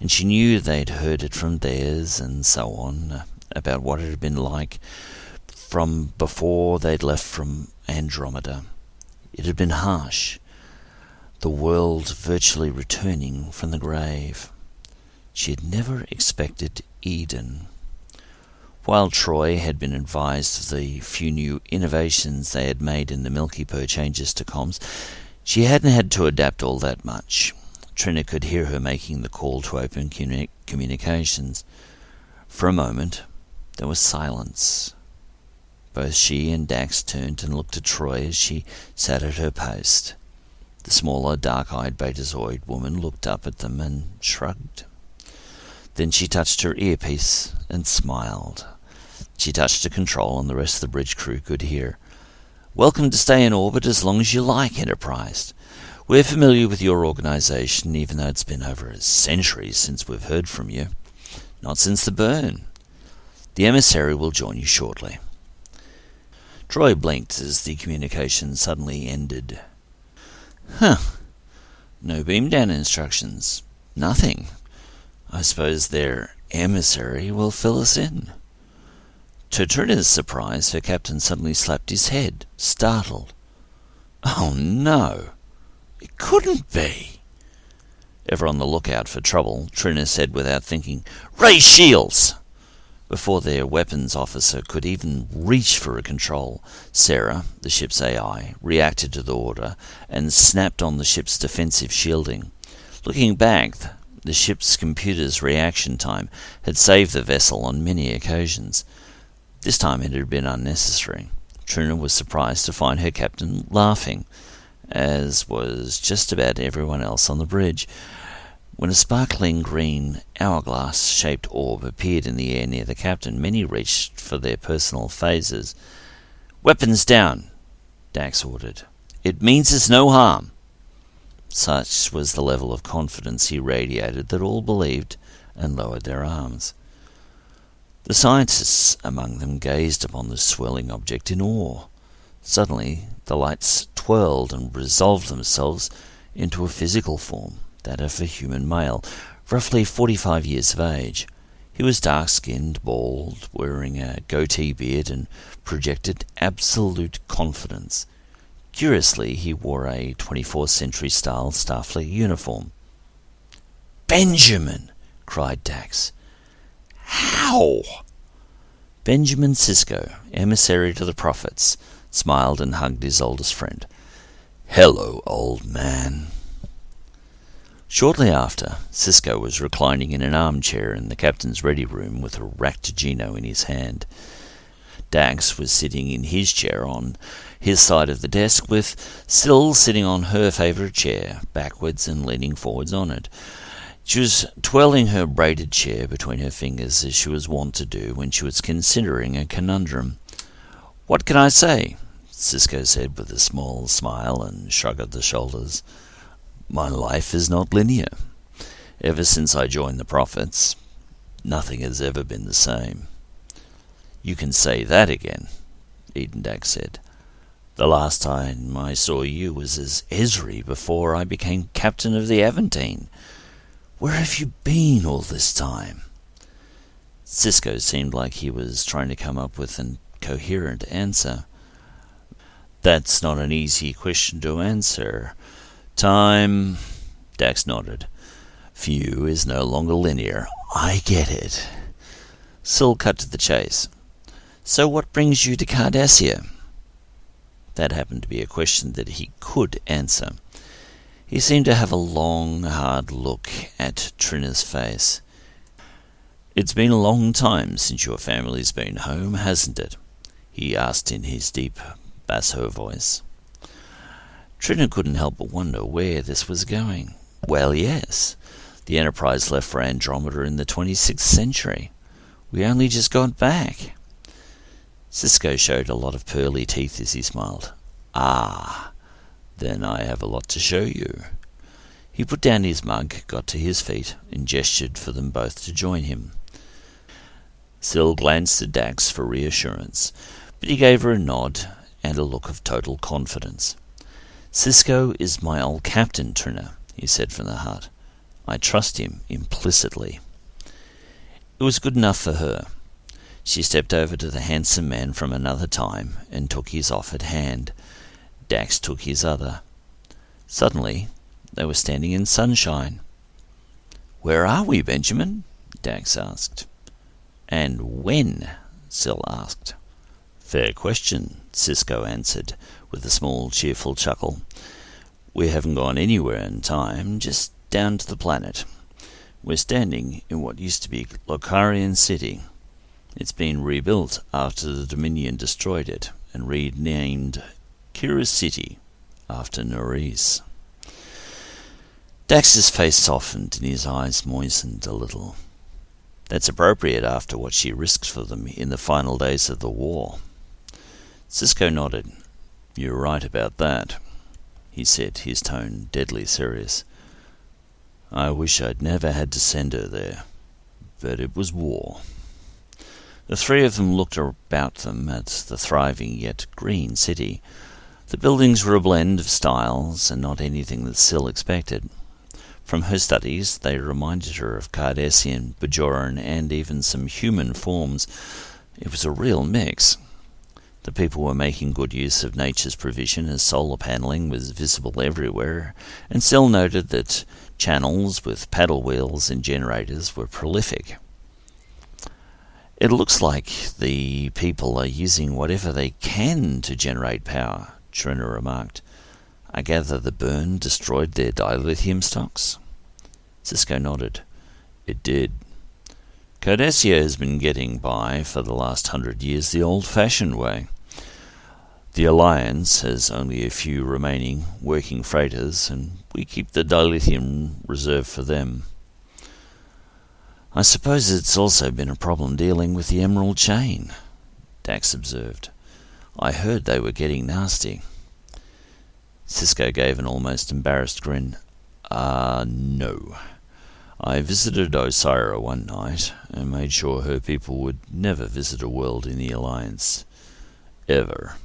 and she knew they'd heard it from theirs and so on, about what it had been like from before they'd left from Andromeda. It had been harsh, the world virtually returning from the grave. She had never expected Eden. While Troy had been advised of the few new innovations they had made in the Milky Way changes to comms, she hadn't had to adapt all that much. Trina could hear her making the call to open communications. For a moment, there was silence. Both she and Dax turned and looked at Troy as she sat at her post. The smaller, dark-eyed Betazoid woman looked up at them and shrugged. Then she touched her earpiece and smiled. She touched a control and the rest of the bridge crew could hear. "Welcome to stay in orbit as long as you like, Enterprise. We're familiar with your organization, even though it's been over a century since we've heard from you. Not since the burn. The emissary will join you shortly." Troy blinked as the communication suddenly ended. No beam down instructions. Nothing. I suppose their emissary will fill us in. To Trina's surprise, her captain suddenly slapped his head, startled. "Oh no! It couldn't be!" Ever on the lookout for trouble, Trina said without thinking, "Raise shields!" Before their weapons officer could even reach for a control, Sarah, the ship's AI, reacted to the order and snapped on the ship's defensive shielding. Looking back, the ship's computer's reaction time had saved the vessel on many occasions. This time it had been unnecessary. Trina was surprised to find her captain laughing, as was just about everyone else on the bridge. When a sparkling green, hourglass-shaped orb appeared in the air near the captain, many reached for their personal phasers. "Weapons down," Dax ordered. "It means it's no harm." Such was the level of confidence he radiated that all believed and lowered their arms. The scientists among them gazed upon the swirling object in awe. Suddenly, the lights twirled and resolved themselves into a physical form, that of a human male, roughly 45 years of age. He was dark-skinned, bald, wearing a goatee beard, and projected absolute confidence. Curiously, he wore a 24th century style Starfleet uniform. "Benjamin!" cried Dax. "How?" Benjamin Sisko, emissary to the prophets, smiled and hugged his oldest friend. "Hello, old man." Shortly after, Sisko was reclining in an armchair in the captain's ready room with a Raktajino in his hand. Dax was sitting in his chair on his side of the desk, with Sill sitting on her favourite chair, backwards and leaning forwards on it. She was twirling her braided chair between her fingers, as she was wont to do when she was considering a conundrum. "What can I say?" Sisko said with a small smile and shrug of the shoulders. "My life is not linear. Ever since I joined the Prophets, nothing has ever been the same." "You can say that again," Eden Dax said. "The last time I saw you was as Esri before I became captain of the Aventine. Where have you been all this time?" Sisko seemed like he was trying to come up with a coherent answer. "That's not an easy question to answer. Time," Dax nodded, "for you is no longer linear. I get it." Sill cut to the chase. "So what brings you to Cardassia?" That happened to be a question that he could answer. He seemed to have a long, hard look at Trina's face. "It's been a long time since your family's been home, hasn't it?" he asked in his deep basso voice. Trina couldn't help but wonder where this was going. "Well, yes. The Enterprise left for Andromeda in the 26th century. We only just got back." Sisko showed a lot of pearly teeth as he smiled. "Ah, then I have a lot to show you." He put down his mug, got to his feet, and gestured for them both to join him. Sill glanced at Dax for reassurance, but he gave her a nod and a look of total confidence. "Sisko is my old captain, Trina," he said from the heart. "I trust him implicitly." It was good enough for her. She stepped over to the handsome man from another time and took his offered hand. Dax took his other. Suddenly, they were standing in sunshine. "Where are we, Benjamin?" Dax asked. "And when?" Sill asked. "Fair question," Sisko answered, with a small, cheerful chuckle. "We haven't gone anywhere in time, just down to the planet. We're standing in what used to be Locarian City. It's been rebuilt after the Dominion destroyed it, and renamed Kira City after Nerys." Dax's face softened and his eyes moistened a little. "That's appropriate after what she risked for them in the final days of the war." Sisko nodded. "You're right about that," he said, his tone deadly serious. "I wish I'd never had to send her there, but it was war." The three of them looked about them at the thriving yet green city. The buildings were a blend of styles, and not anything that Sill expected. From her studies, they reminded her of Cardassian, Bajoran, and even some human forms. It was a real mix. The people were making good use of nature's provision, as solar panelling was visible everywhere, and Sill noted that channels with paddle wheels and generators were prolific. "It looks like the people are using whatever they can to generate power," Trina remarked. "I gather the burn destroyed their dilithium stocks?" Sisko nodded. "It did. Cardassia has been getting by for the last 100 years the old-fashioned way. The Alliance has only a few remaining working freighters, and we keep the dilithium reserved for them. I suppose it's also been a problem dealing with the Emerald Chain," Dax observed. "I heard they were getting nasty." Sisko gave an almost embarrassed grin. No. I visited Osira one night and made sure her people would never visit a world in the Alliance. Ever."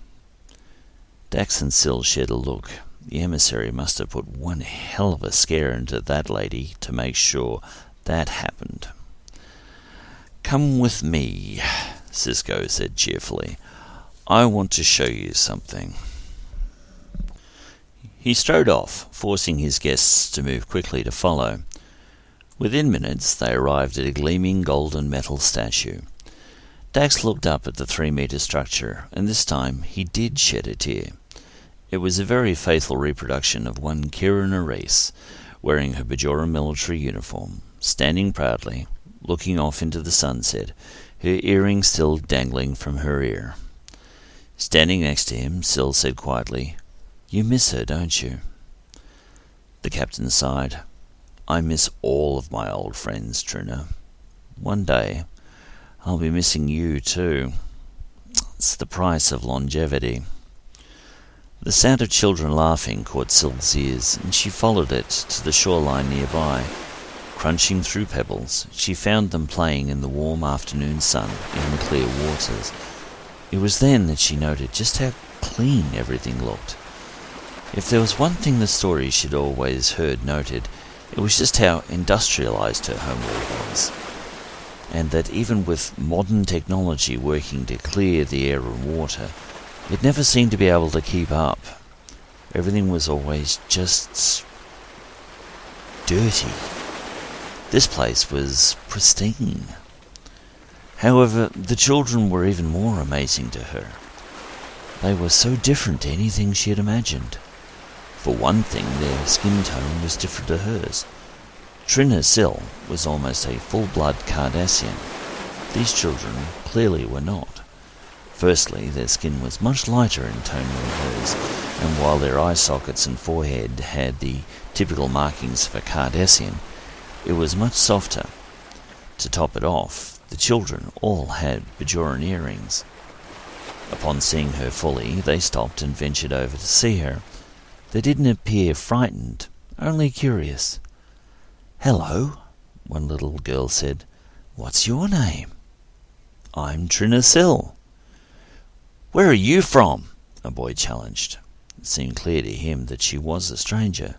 Dax and Sill shared a look. The emissary must have put one hell of a scare into that lady to make sure that happened. "Come with me," Sisko said cheerfully. "I want to show you something." He strode off, forcing his guests to move quickly to follow. Within minutes they arrived at a gleaming golden metal statue. Dax looked up at the 3-meter structure, and this time he did shed a tear. It was a very faithful reproduction of one Kira Nerys, wearing her Bajoran military uniform, standing proudly, looking off into the sunset, her earring still dangling from her ear. Standing next to him, Sill said quietly, "You miss her, don't you?" The captain sighed. "I miss all of my old friends, Trina. One day I'll be missing you too. It's the price of longevity." The sound of children laughing caught Sill's ears, and she followed it to the shoreline nearby. Crunching through pebbles, she found them playing in the warm afternoon sun in clear waters. It was then that she noted just how clean everything looked. If there was one thing the stories she'd always heard noted, it was just how industrialized her homeworld was, and that even with modern technology working to clear the air and water, it never seemed to be able to keep up. Everything was always just dirty. This place was pristine. However, the children were even more amazing to her. They were so different to anything she had imagined. For one thing, their skin tone was different to hers. Trina Sill was almost a full-blood Cardassian. These children clearly were not. Firstly, their skin was much lighter in tone than hers, and while their eye sockets and forehead had the typical markings of a Cardassian, it was much softer. To top it off, the children all had Bajoran earrings. Upon seeing her fully, they stopped and ventured over to see her. They didn't appear frightened, only curious. "Hello," one little girl said. "What's your name?" "I'm Trina Sill." "Where are you from?" a boy challenged. It seemed clear to him that she was a stranger.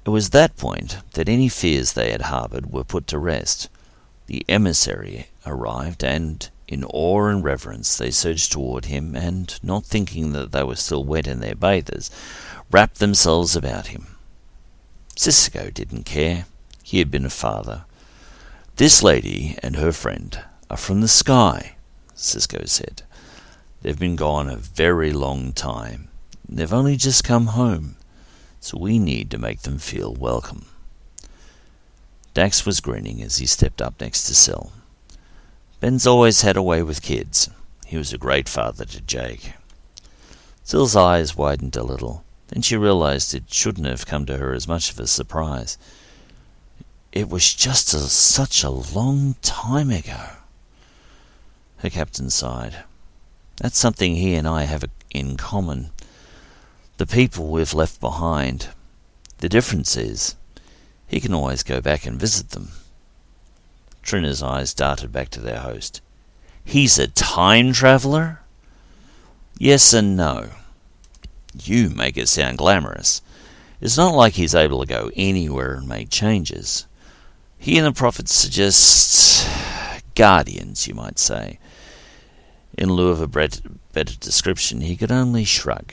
It was that point that any fears they had harbored were put to rest. The emissary arrived, and in awe and reverence they surged toward him, and, not thinking that they were still wet in their bathers, wrapped themselves about him. Sisko didn't care. He had been a father. "This lady and her friend are from the sky," Sisko said. "They've been gone a very long time. They've only just come home, so we need to make them feel welcome." Dax was grinning as he stepped up next to Sill. "Ben's always had a way with kids. He was a great father to Jake." Sill's eyes widened a little. Then she realized it shouldn't have come to her as much of a surprise. It was just such a long time ago. Her captain sighed. "That's something he and I have in common. The people we've left behind. The difference is, he can always go back and visit them." Trina's eyes darted back to their host. "He's a time traveler?" "Yes and no. You make it sound glamorous. It's not like he's able to go anywhere and make changes. He and the prophets suggest guardians, you might say." In lieu of a better description, he could only shrug.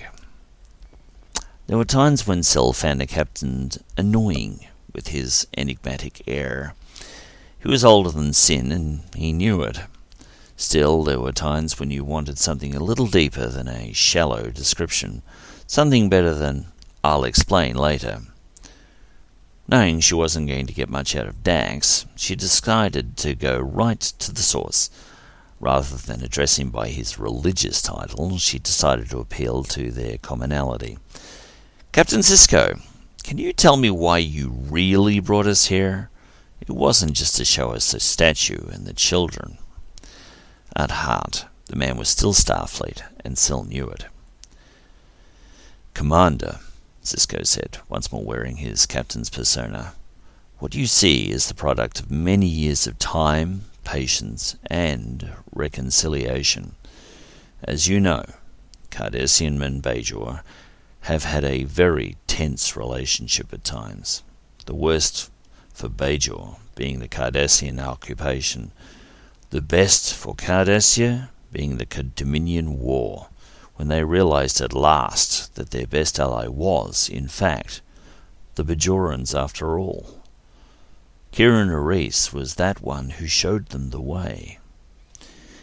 There were times when Sill found the captain annoying with his enigmatic air. He was older than Sin, and he knew it. Still, there were times when you wanted something a little deeper than a shallow description, something better than "I'll explain later." Knowing she wasn't going to get much out of Dax, she decided to go right to the source. Rather than address him by his religious title, she decided to appeal to their commonality. "Captain Sisko, can you tell me why you really brought us here? It wasn't just to show us the statue and the children." At heart, the man was still Starfleet, and Sill knew it. "Commander," Sisko said, once more wearing his captain's persona, "what you see is the product of many years of time, patience, and reconciliation. As you know, Cardassian and Bajor have had a very tense relationship at times. The worst for Bajor being the Cardassian occupation, the best for Cardassia being the Dominion War, when they realized at last that their best ally was, in fact, the Bajorans after all. Kieran Reese was that one who showed them the way.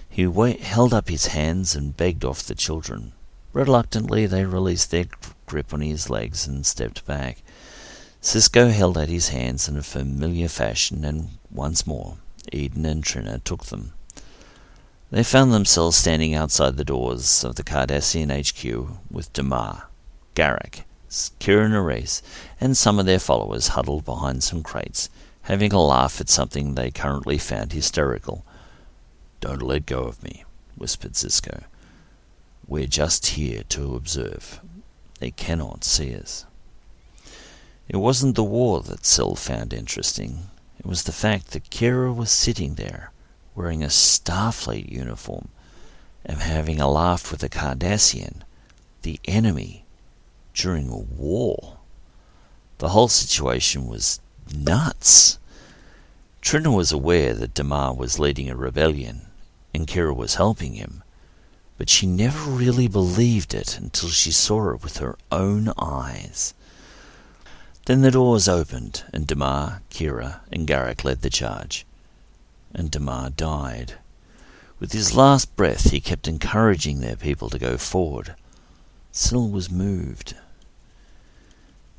He held up his hands and begged off the children. Reluctantly, they released their grip on his legs and stepped back. Sisko held out his hands in a familiar fashion, and once more, Eden and Trina took them. They found themselves standing outside the doors of the Cardassian HQ with Damar, Garak, Kieran Reese, and some of their followers huddled behind some crates, having a laugh at something they currently found hysterical. "Don't let go of me," whispered Sisko. "We're just here to observe. They cannot see us." It wasn't the war that Sill found interesting. It was the fact that Kira was sitting there, wearing a Starfleet uniform, and having a laugh with a Cardassian, the enemy, during a war. The whole situation was nuts. Trina was aware that Damar was leading a rebellion, and Kira was helping him, but she never really believed it until she saw it with her own eyes. Then the doors opened, and Damar, Kira, and Garak led the charge. And Damar died. With his last breath, he kept encouraging their people to go forward. Sill was moved.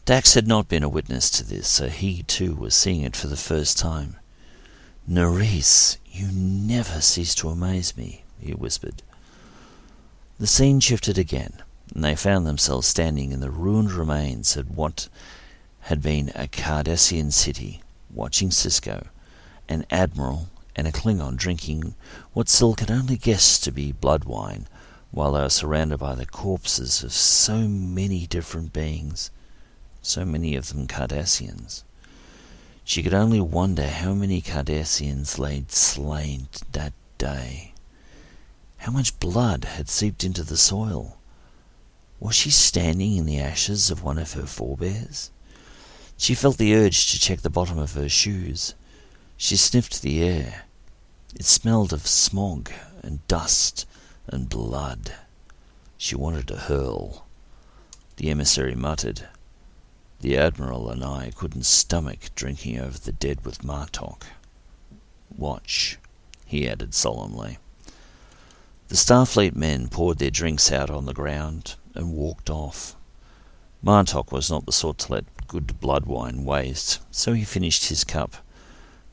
Dax had not been a witness to this, so he too was seeing it for the first time. "Nerys, you never cease to amaze me," he whispered. The scene shifted again, and they found themselves standing in the ruined remains of what had been a Cardassian city, watching Sisko, an admiral, and a Klingon drinking what Sill could only guess to be blood wine, while they were surrounded by the corpses of so many different beings, so many of them Cardassians. She could only wonder how many Cardassians lay slain that day. How much blood had seeped into the soil? Was she standing in the ashes of one of her forebears? She felt the urge to check the bottom of her shoes. She sniffed the air. It smelled of smog and dust and blood. She wanted to hurl. The emissary muttered, "The Admiral and I couldn't stomach drinking over the dead with Martok. Watch," he added solemnly. The Starfleet men poured their drinks out on the ground and walked off. Martok was not the sort to let good blood wine waste, so he finished his cup.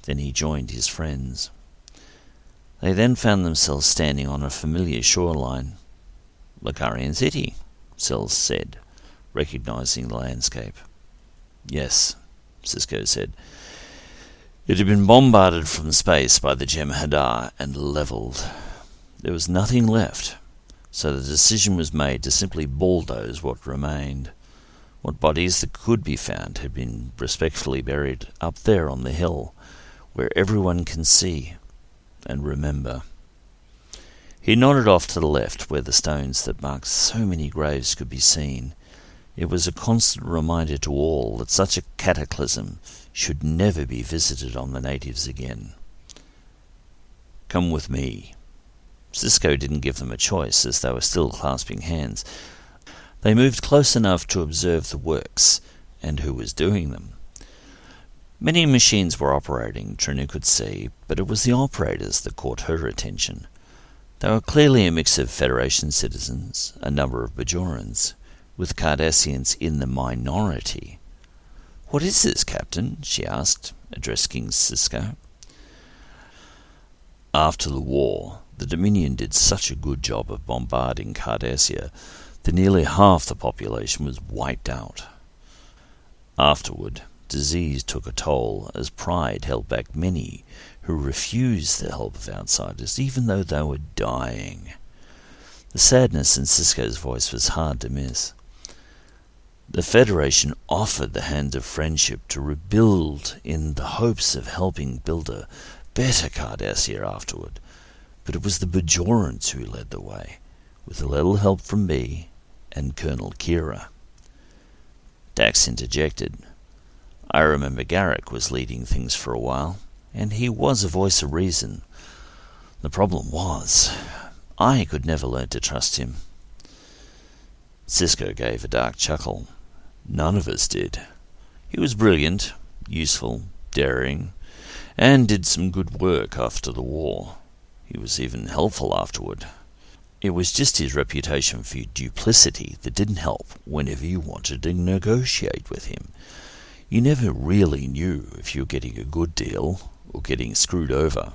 Then he joined his friends. They then found themselves standing on a familiar shoreline. "Lacarian City," Sill said, recognizing the landscape. "Yes," Sisko said. "It had been bombarded from space by the Jem'Hadar and leveled. There was nothing left, so the decision was made to simply bulldoze what remained. What bodies that could be found had been respectfully buried up there on the hill, where everyone can see and remember." He nodded off to the left, where the stones that marked so many graves could be seen. It was a constant reminder to all that such a cataclysm should never be visited on the natives again. "Come with me." Sisko didn't give them a choice, as they were still clasping hands. They moved close enough to observe the works and who was doing them. Many machines were operating, Trina could see, but it was the operators that caught her attention. They were clearly a mix of Federation citizens, a number of Bajorans, with Cardassians in the minority. "What is this, Captain?" she asked, addressing Sisko. "After the war, the Dominion did such a good job of bombarding Cardassia that nearly half the population was wiped out. Afterward, disease took a toll, as pride held back many who refused the help of outsiders, even though they were dying." The sadness in Sisko's voice was hard to miss. "The Federation offered the hand of friendship to rebuild in the hopes of helping build a better Cardassia afterward, but it was the Bajorans who led the way. with a little help from me and Colonel Kira." Dax interjected. "I remember Garrick was leading things for a while, and he was a voice of reason. The problem was, I could never learn to trust him." Sisko gave a dark chuckle. "None of us did. He was brilliant, useful, daring, and did some good work after the war. He was even helpful afterward. It was just his reputation for duplicity that didn't help whenever you wanted to negotiate with him. You never really knew if you were getting a good deal or getting screwed over."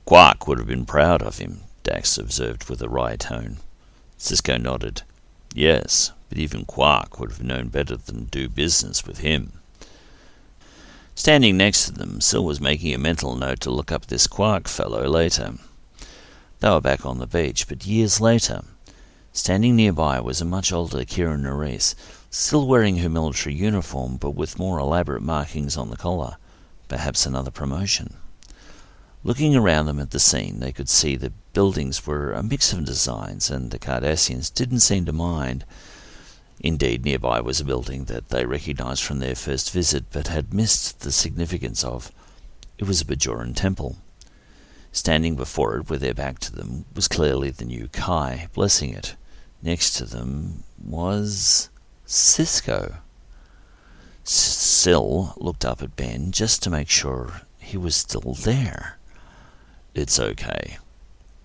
"Quark would have been proud of him," Dax observed with a wry tone. Sisko nodded. "Yes, but even Quark would have known better than to do business with him." Standing next to them, Sill was making a mental note to look up this Quark fellow later. They were back on the beach, but years later. Standing nearby was a much older Kira Nerys, still wearing her military uniform, but with more elaborate markings on the collar. Perhaps another promotion. Looking around them at the scene, they could see the buildings were a mix of designs, and the Cardassians didn't seem to mind. Indeed, nearby was a building that they recognized from their first visit, but had missed the significance of. It was a Bajoran temple. Standing before it, with their back to them, was clearly the new Kai, blessing it. Next to them was Sisko. Sill looked up at Ben just to make sure he was still there. "It's okay.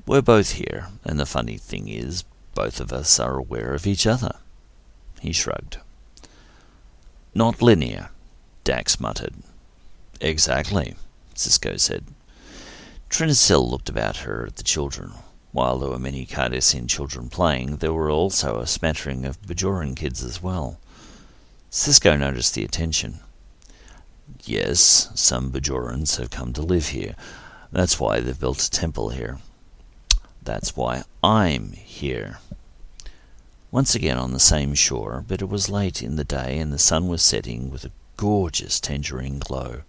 We're both here, and the funny thing is, both of us are aware of each other." He shrugged. "Not linear," Dax muttered. "Exactly," Sisko said. Sill looked about her at the children. While there were many Cardassian children playing, there were also a smattering of Bajoran kids as well. Sisko noticed the attention. "Yes, some Bajorans have come to live here. That's why they've built a temple here. That's why I'm here." Once again on the same shore, but it was late in the day and the sun was setting with a gorgeous tangerine glow.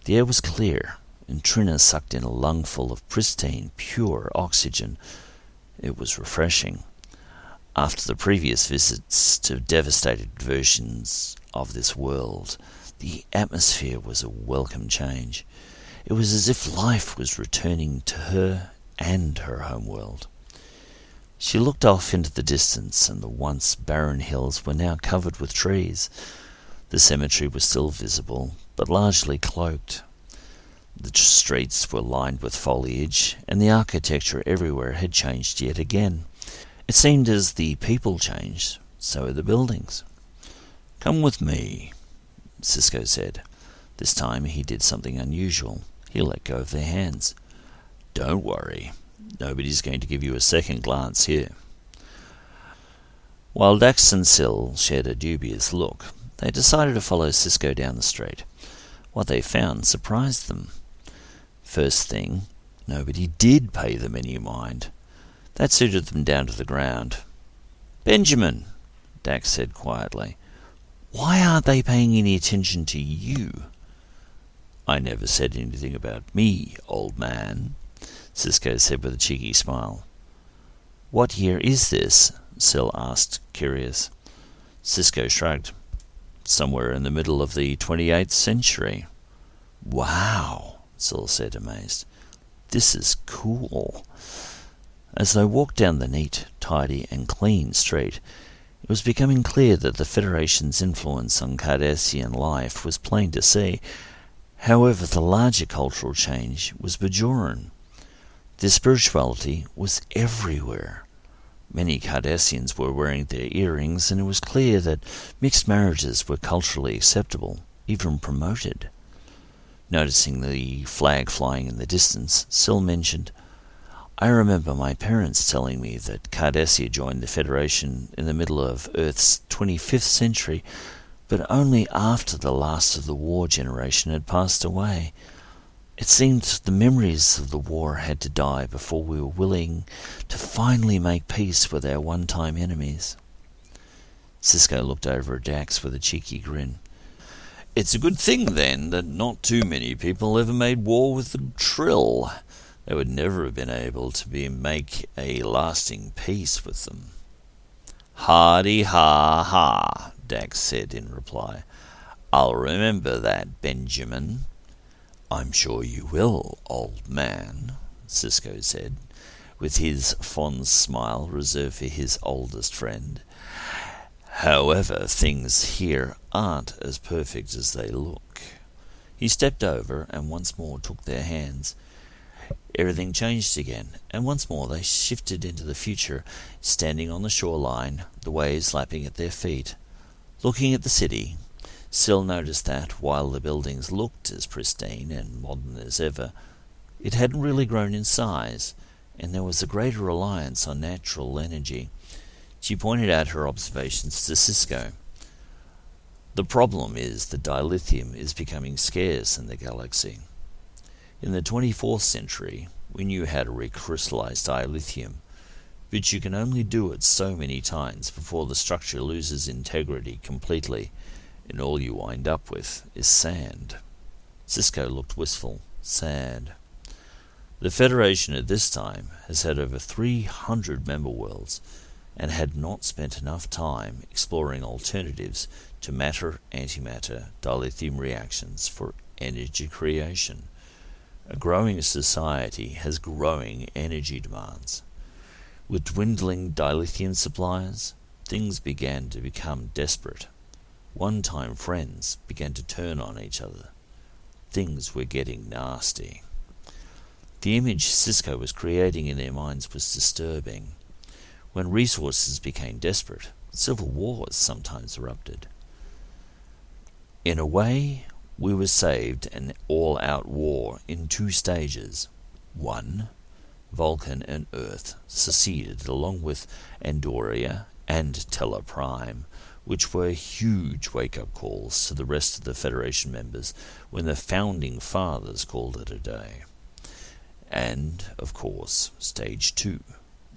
The air was clear, and Trina sucked in a lungful of pristine, pure oxygen. It was refreshing. After the previous visits to devastated versions of this world, the atmosphere was a welcome change. It was as if life was returning to her and her homeworld. She looked off into the distance, and the once barren hills were now covered with trees. The cemetery was still visible, but largely cloaked. The streets were lined with foliage, and the architecture everywhere had changed yet again. It seemed as the people changed, so the buildings. "Come with me," Sisko said. This time he did something unusual. He let go of their hands. "Don't worry. Nobody's going to give you a second glance here." While Dax and Sill shared a dubious look, they decided to follow Sisko down the street. What they found surprised them. First thing, nobody did pay them any mind. That suited them down to the ground. "Benjamin," Dax said quietly, "why aren't they paying any attention to you?" "I never said anything about me, old man," Sisko said with a cheeky smile. "What year is this?" Sill asked, curious. Sisko shrugged. "Somewhere in the middle of the 28th century. "Wow," Sill said, amazed. "This is cool." As they walked down the neat, tidy, and clean street, it was becoming clear that the Federation's influence on Cardassian life was plain to see. However, the larger cultural change was Bajoran. Their spirituality was everywhere. Many Cardassians were wearing their earrings, and it was clear that mixed marriages were culturally acceptable, even promoted. Noticing the flag flying in the distance, Sill mentioned, "I remember my parents telling me that Cardassia joined the Federation in the middle of Earth's 25th century, but only after the last of the war generation had passed away. It seemed the memories of the war had to die before we were willing to finally make peace with our one-time enemies." Sisko looked over at Dax with a cheeky grin. "It's a good thing, then, that not too many people ever made war with the Trill. they would never have been able to make a lasting peace with them. "Hardy ha ha," Dax said in reply. "I'll remember that, Benjamin." "I'm sure you will, old man," Sisko said, with his fond smile reserved for his oldest friend. "However, things here aren't as perfect as they look." He stepped over and once more took their hands. Everything changed again, and once more they shifted into the future, standing on the shoreline, the waves lapping at their feet. Looking at the city, Sill noticed that, while the buildings looked as pristine and modern as ever, it hadn't really grown in size, and there was a greater reliance on natural energy. She pointed out her observations to Sisko. "The problem is that dilithium is becoming scarce in the galaxy. In the 24th century, we knew how to recrystallize dilithium, but you can only do it so many times before the structure loses integrity completely, and all you wind up with is sand." Sisko looked wistful, sad. "The Federation at this time has had over 300 member worlds, and had not spent enough time exploring alternatives to matter-antimatter dilithium reactions for energy creation. A growing society has growing energy demands. With dwindling dilithium supplies, things began to become desperate. One-time friends began to turn on each other. Things were getting nasty." The image Sisko was creating in their minds was disturbing. When resources became desperate, civil wars sometimes erupted. "In a way, we were saved an all-out war in 2 stages. 1. Vulcan and Earth seceded along with Andromeda and Tela Prime, which were huge wake-up calls to the rest of the Federation members when the Founding Fathers called it a day. And, of course, Stage 2,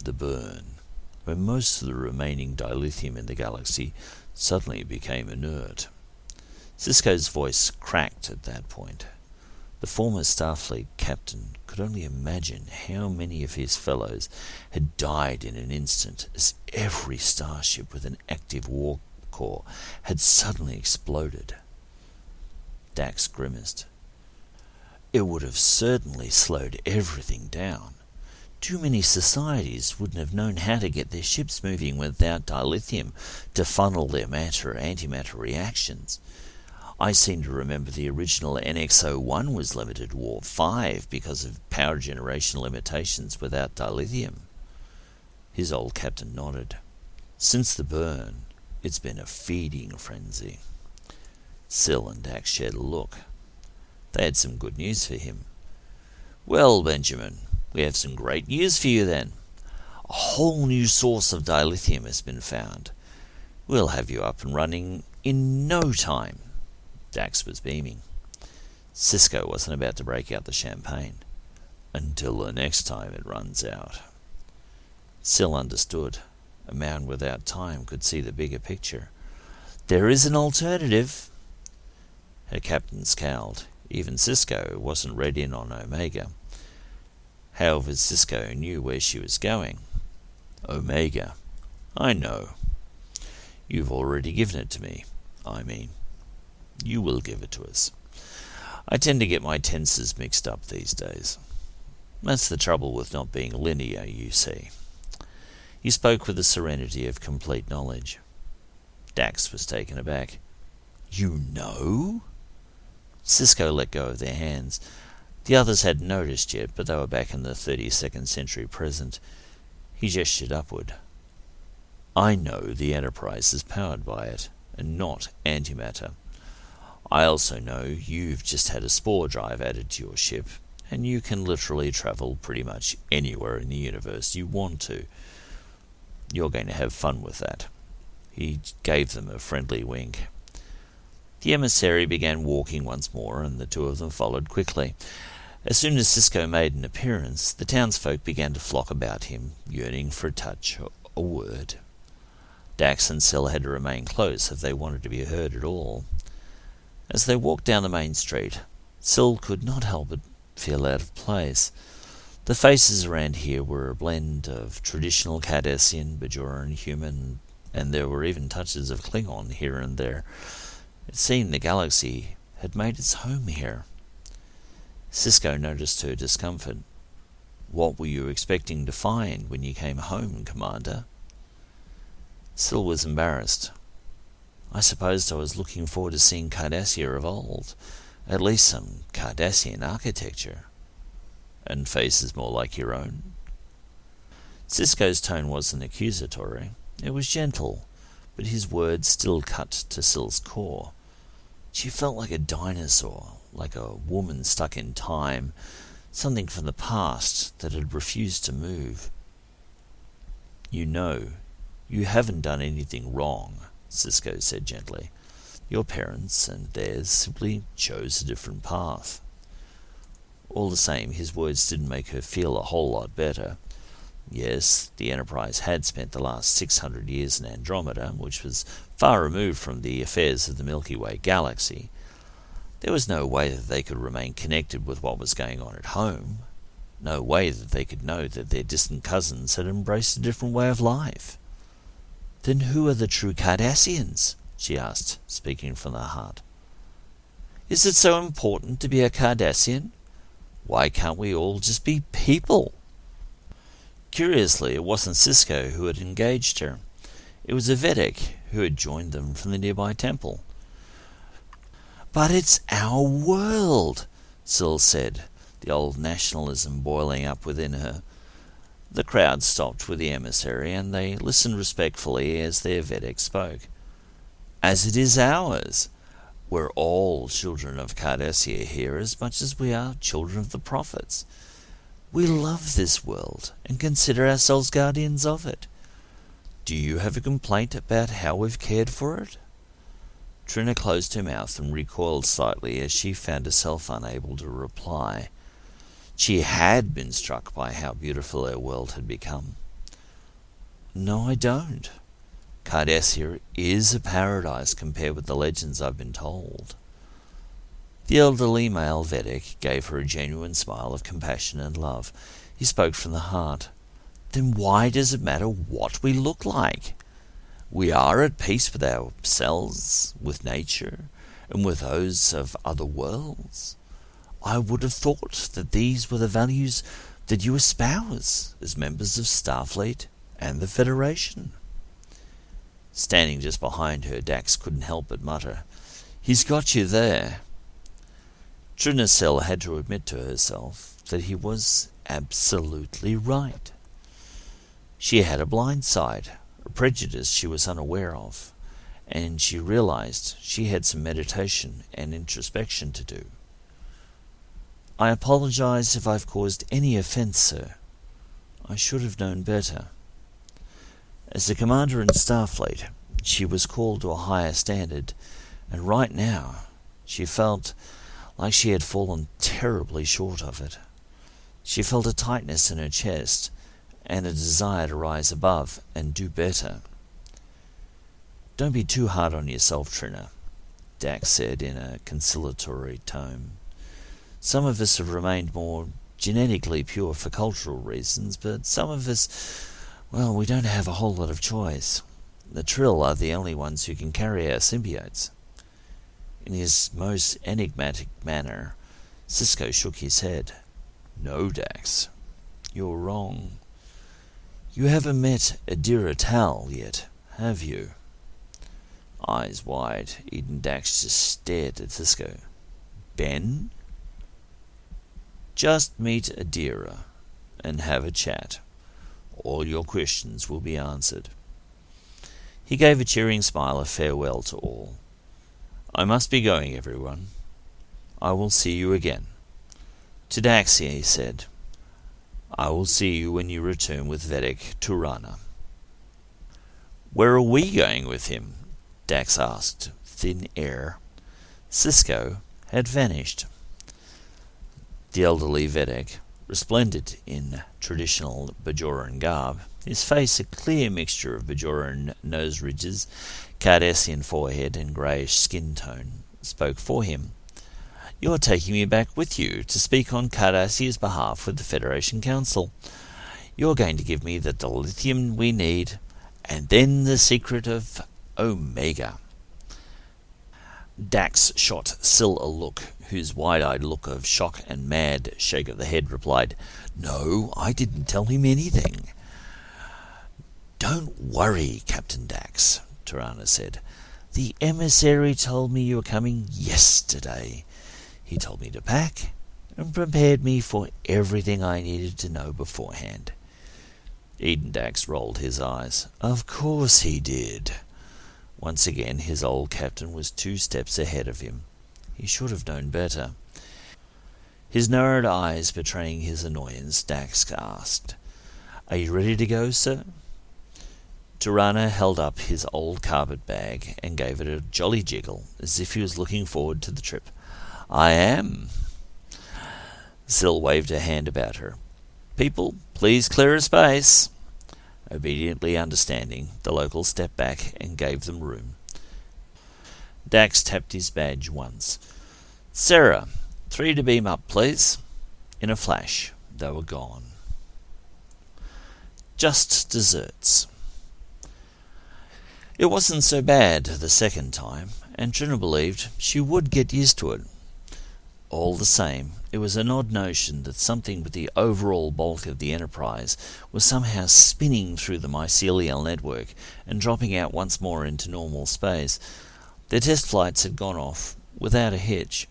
the burn, when most of the remaining dilithium in the galaxy suddenly became inert." Sisko's voice cracked at that point. The former Starfleet captain could only imagine how many of his fellows had died in an instant as every starship with an active war core had suddenly exploded. Dax grimaced. "It would have certainly slowed everything down. Too many societies wouldn't have known how to get their ships moving without dilithium to funnel their matter-antimatter reactions. I seem to remember the original NX-01 was limited to Warp 5 because of power generation limitations without dilithium." His old captain nodded. "Since the burn, it's been a feeding frenzy." Sill and Dax shared a look. They had some good news for him. "Well, Benjamin, we have some great news for you then. A whole new source of dilithium has been found. We'll have you up and running in no time." Dax was beaming. Sisko wasn't about to break out the champagne. "Until the next time it runs out." Sill understood. A man without time could see the bigger picture. "There is an alternative." Her captain scowled. Even Sisko wasn't read in on Omega. However, Sisko knew where she was going. "Omega. I know. You've already given it to me. You will give it to us. I tend to get my tenses mixed up these days. That's the trouble with not being linear, you see." He spoke with the serenity of complete knowledge. Dax was taken aback. "You know?" Sisko let go of their hands. The others hadn't noticed yet, but they were back in the 32nd century present. He gestured upward. "I know the Enterprise is powered by it, and not antimatter. I also know you've just had a Spore Drive added to your ship, and you can literally travel pretty much anywhere in the universe you want to. You're going to have fun with that." He gave them a friendly wink. The emissary began walking once more, and the two of them followed quickly. As soon as Sisko made an appearance, the townsfolk began to flock about him, yearning for a touch, a word. Dax and Sill had to remain close if they wanted to be heard at all. As they walked down the main street, Sill could not help but feel out of place. The faces around here were a blend of traditional Cardassian, Bajoran, human, and there were even touches of Klingon here and there. It seemed the galaxy had made its home here. Sisko noticed her discomfort. "What were you expecting to find when you came home, Commander?" Sill was embarrassed. "I supposed I was looking forward to seeing Cardassia of old, at least some Cardassian architecture." "And faces more like your own?" Sisko's tone wasn't accusatory. It was gentle, but his words still cut to Sill's core. She felt like a dinosaur, like a woman stuck in time, something from the past that had refused to move. "You know, you haven't done anything wrong," Sisko said gently. "Your parents and theirs simply chose a different path." All the same, his words didn't make her feel a whole lot better. Yes, the Enterprise had spent the last 600 years in Andromeda, which was far removed from the affairs of the Milky Way galaxy. There was no way that they could remain connected with what was going on at home. No way that they could know that their distant cousins had embraced a different way of life. "Then who are the true Cardassians?" she asked, speaking from the heart. "Is it so important to be a Cardassian? Why can't we all just be people?" Curiously, it wasn't Sisko who had engaged her. It was a Vedic who had joined them from the nearby temple. "But it's our world," Sill said, the old nationalism boiling up within her. The crowd stopped with the emissary, and they listened respectfully as their Vedic spoke. "As it is ours. We're all children of Cardassia here as much as we are children of the prophets. We love this world and consider ourselves guardians of it. Do you have a complaint about how we've cared for it?" Trina closed her mouth and recoiled slightly as she found herself unable to reply. She had been struck by how beautiful her world had become. "No, I don't. Cardassia is a paradise compared with the legends I've been told." The elderly male Vedic gave her a genuine smile of compassion and love. He spoke from the heart. "Then why does it matter what we look like? We are at peace with ourselves, with nature, and with those of other worlds. I would have thought that these were the values that you espouse as members of Starfleet and the Federation." Standing just behind her, Dax couldn't help but mutter, "He's got you there." Trina Sill had to admit to herself that he was absolutely right. She had a blind side, a prejudice she was unaware of, and she realized she had some meditation and introspection to do. "I apologize if I've caused any offense, sir. I should have known better." As the commander in Starfleet, she was called to a higher standard, and right now she felt like she had fallen terribly short of it. She felt a tightness in her chest and a desire to rise above and do better. "Don't be too hard on yourself, Trina," Dax said in a conciliatory tone. "Some of us have remained more genetically pure for cultural reasons, but some of us, well, we don't have a whole lot of choice. The Trill are the only ones who can carry our symbiotes." In his most enigmatic manner, Sisko shook his head. "No, Dax, you're wrong. You haven't met Adira Tal yet, have you?" Eyes wide, Eden Dax just stared at Sisko. "Ben?" "Just meet Adira and have a chat. All your questions will be answered." He gave a cheering smile of farewell to all. "I must be going, everyone. I will see you again." To Dax he said, "I will see you when you return with Vedic to Rana." "Where are we going with him?" Dax asked, thin air. Sisko had vanished. The elderly Vedic, resplendent in traditional Bajoran garb, his face a clear mixture of Bajoran nose ridges, Cardassian forehead, and greyish skin tone, spoke for him. You're taking me back with you to speak on Cardassia's behalf with the Federation Council. You're going to give me the dilithium we need, and then the secret of Omega." Dax shot Sill a look, whose wide-eyed look of shock and mad shake of the head replied, "No, I didn't tell him anything." "Don't worry, Captain Dax," Tirana said. "The emissary told me you were coming yesterday. He told me to pack and prepared me for everything I needed to know beforehand." Eden Dax rolled his eyes. "Of course he did." Once again his old captain was 2 steps ahead of him. He should have known better. His narrowed eyes betraying his annoyance, Dax asked, "Are you ready to go, sir?" Tirana held up his old carpet bag and gave it a jolly jiggle, as if he was looking forward to the trip. "I am." Sill waved a hand about her. "People, please clear a space." Obediently understanding, the locals stepped back and gave them room. Dax tapped his badge once. "Sarah, 3 to beam up, please." In a flash, they were gone. Just desserts. It wasn't so bad the second time, and Trina believed she would get used to it. All the same, it was an odd notion that something with the overall bulk of the Enterprise was somehow spinning through the mycelial network and dropping out once more into normal space. Their test flights had gone off without a hitch.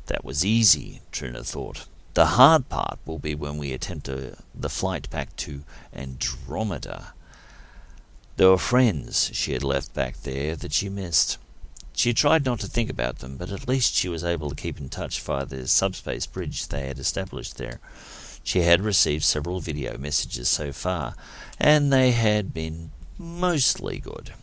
That was easy, Trina thought. The hard part will be when we attempt the flight back to Andromeda. There were friends she had left back there that she missed. She tried not to think about them, but at least she was able to keep in touch via the subspace bridge they had established there. She had received several video messages so far, and they had been mostly good.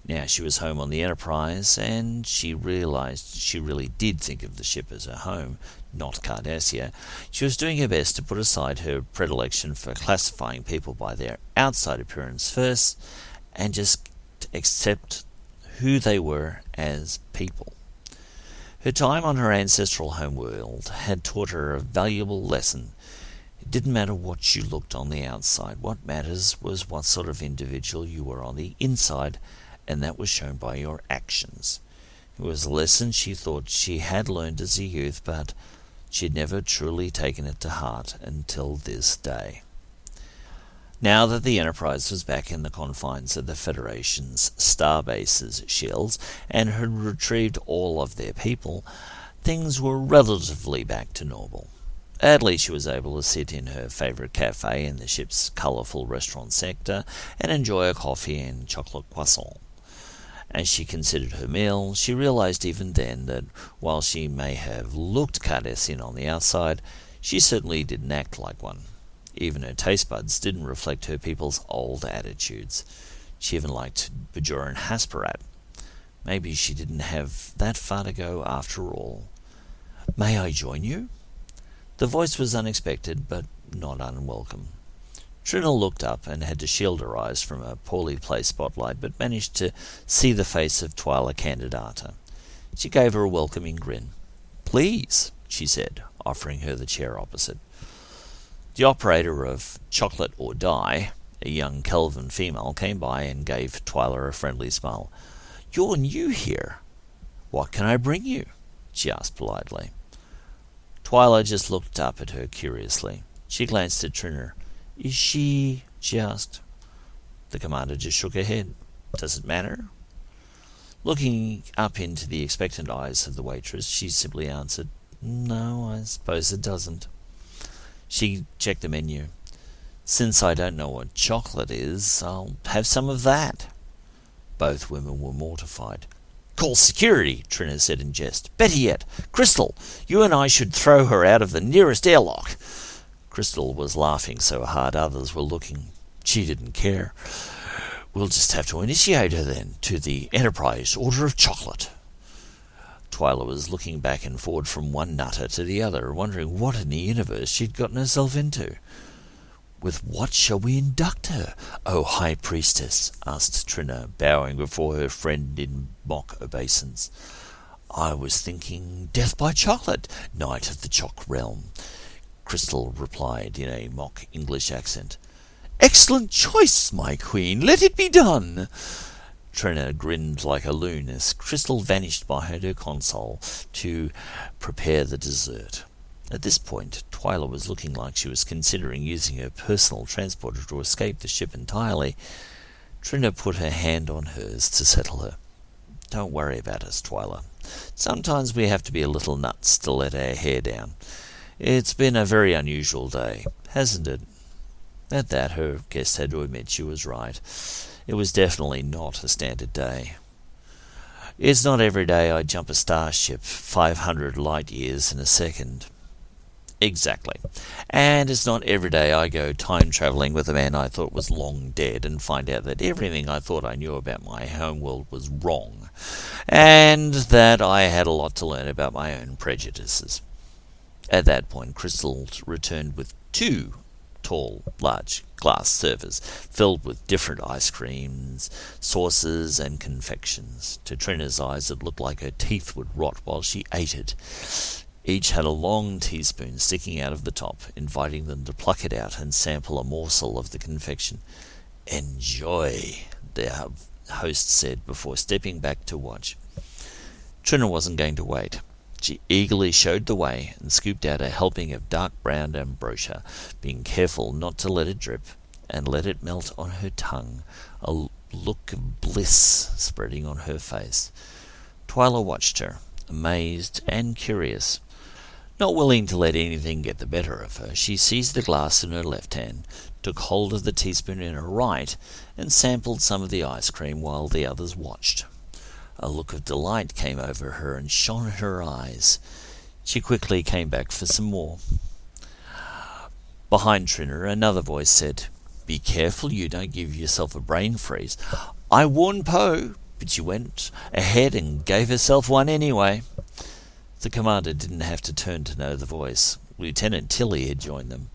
Now she was home on the Enterprise, and she realized she really did think of the ship as her home, not Cardassia. She was doing her best to put aside her predilection for classifying people by their outside appearance first, and just accept who they were as people. Her time on her ancestral homeworld had taught her a valuable lesson. It didn't matter what you looked on the outside. What matters was what sort of individual you were on the inside, and that was shown by your actions. It was a lesson she thought she had learned as a youth, but she'd never truly taken it to heart until this day. Now that the Enterprise was back in the confines of the Federation's starbase's shells and had retrieved all of their people, things were relatively back to normal. At least she was able to sit in her favourite cafe in the ship's colourful restaurant sector and enjoy a coffee and chocolate croissant. As she considered her meal, she realized even then that while she may have looked Cardassian on the outside, she certainly didn't act like one. Even her taste buds didn't reflect her people's old attitudes. She even liked Bajoran Hasperat. Maybe she didn't have that far to go after all. "May I join you?" The voice was unexpected, but not unwelcome. Trina looked up and had to shield her eyes from a poorly placed spotlight, but managed to see the face of Twyla Candidata. She gave her a welcoming grin. "Please," she said, offering her the chair opposite. The operator of Chocolate or Die, a young Kelvin female, came by and gave Twyla a friendly smile. "You're new here. What can I bring you?" she asked politely. Twyla just looked up at her curiously. She glanced at Trina. "Is she?" she asked. The commander just shook her head. "Does it matter?" Looking up into the expectant eyes of the waitress, she simply answered, "No, I suppose it doesn't." She checked the menu. "Since I don't know what chocolate is, I'll have some of that." Both women were mortified. "Call security," Trina said in jest. "Better yet, Crystal, you and I should throw her out of the nearest airlock." Crystal was laughing so hard others were looking. She didn't care. "We'll just have to initiate her then to the Enterprise Order of Chocolate." Twyla was looking back and forward from one nutter to the other, wondering what in the universe she'd gotten herself into. "With what shall we induct her, O High Priestess?" asked Trina, bowing before her friend in mock obeisance. I was thinking Death by Chocolate, Knight of the Chalk Realm, Crystal replied in a mock English accent. Excellent choice, my queen. Let it be done. Trina grinned like a loon as Crystal vanished behind her console to prepare the dessert. At this point, Twyla was looking like she was considering using her personal transporter to escape the ship entirely. Trina put her hand on hers to settle her. Don't worry about us, Twyla. Sometimes we have to be a little nuts to let our hair down. It's been a very unusual day, hasn't it? At that, her guest had to admit she was right. It was definitely not a standard day. It's not every day I jump a starship 500 light years in a second. Exactly. And it's not every day I go time-travelling with a man I thought was long dead and find out that everything I thought I knew about my homeworld was wrong, and that I had a lot to learn about my own prejudices. At that point, Crystal returned with 2 tall, large glass servers filled with different ice creams, sauces, and confections. To Trina's eyes, it looked like her teeth would rot while she ate it. Each had a long teaspoon sticking out of the top, inviting them to pluck it out and sample a morsel of the confection. Enjoy, the host said before stepping back to watch. Trina wasn't going to wait. She eagerly showed the way and scooped out a helping of dark brown ambrosia, being careful not to let it drip, and let it melt on her tongue, a look of bliss spreading on her face. Twyla watched her, amazed and curious. Not willing to let anything get the better of her, she seized the glass in her left hand, took hold of the teaspoon in her right, and sampled some of the ice cream while the others watched. A look of delight came over her and shone in her eyes. She quickly came back for some more. Behind Trina, another voice said, Be careful you don't give yourself a brain freeze. I warned Poe, but she went ahead and gave herself one anyway. The commander didn't have to turn to know the voice. Lieutenant Tilly had joined them.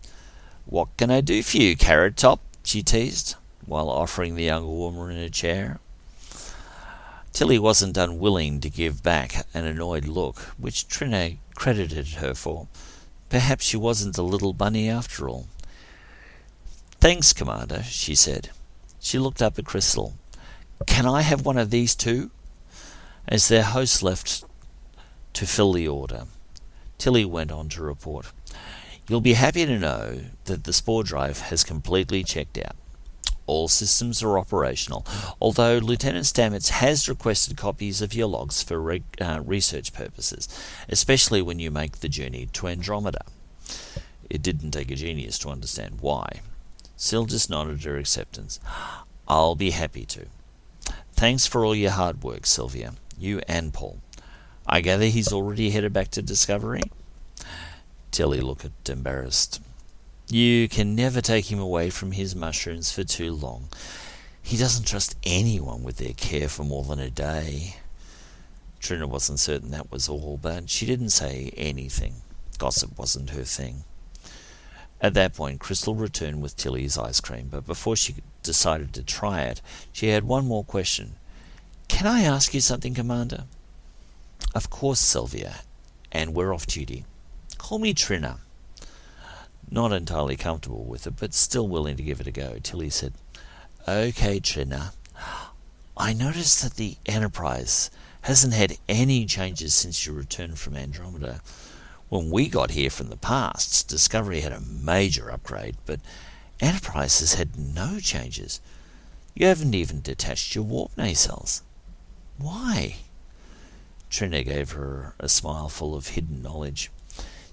What can I do for you, Carrot Top? She teased, while offering the young woman a chair. Tilly wasn't unwilling to give back an annoyed look, which Trina credited her for. Perhaps she wasn't a little bunny after all. Thanks, Commander, she said. She looked up at Crystal. Can I have one of these too? As their host left to fill the order, Tilly went on to report. You'll be happy to know that the Spore Drive has completely checked out. All systems are operational, although Lieutenant Stamets has requested copies of your logs for research purposes, especially when you make the journey to Andromeda. It didn't take a genius to understand why. Sill just nodded her acceptance. I'll be happy to. Thanks for all your hard work, Sylvia. You and Paul. I gather he's already headed back to Discovery? Tilly looked embarrassed. You can never take him away from his mushrooms for too long. He doesn't trust anyone with their care for more than a day. Trina wasn't certain that was all, but she didn't say anything. Gossip wasn't her thing. At that point, Crystal returned with Tilly's ice cream, but before she decided to try it, she had one more question. Can I ask you something, Commander? Of course, Sylvia, and we're off duty. Call me Trina. Not entirely comfortable with it, but still willing to give it a go, Tilly said, Okay, Trina. I noticed that the Enterprise hasn't had any changes since you returned from Andromeda. When we got here from the past, Discovery had a major upgrade, but Enterprise has had no changes. You haven't even detached your warp nacelles. Why? Trina gave her a smile full of hidden knowledge.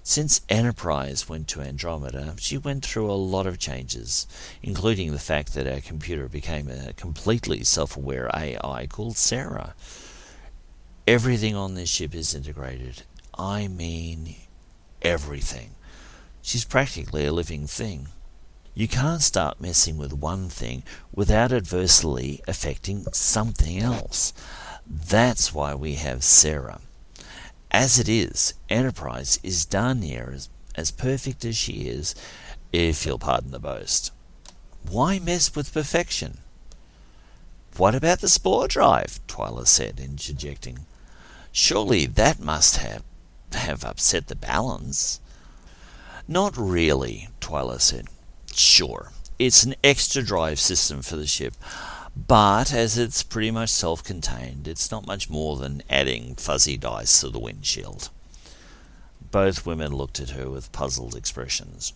Since Enterprise went to Andromeda, she went through a lot of changes, including the fact that our computer became a completely self-aware AI called Sarah. Everything on this ship is integrated. I mean, everything. She's practically a living thing. You can't start messing with one thing without adversely affecting something else. That's why we have Sarah. As it is, Enterprise is darn near as perfect as she is, if you'll pardon the boast. Why mess with perfection? What about the Spore Drive? Twyla said, interjecting. Surely that must have upset the balance. Not really, Twyla said. Sure, it's an extra drive system for the ship, but as it's pretty much self-contained, it's not much more than adding fuzzy dice to the windshield. Both women looked at her with puzzled expressions.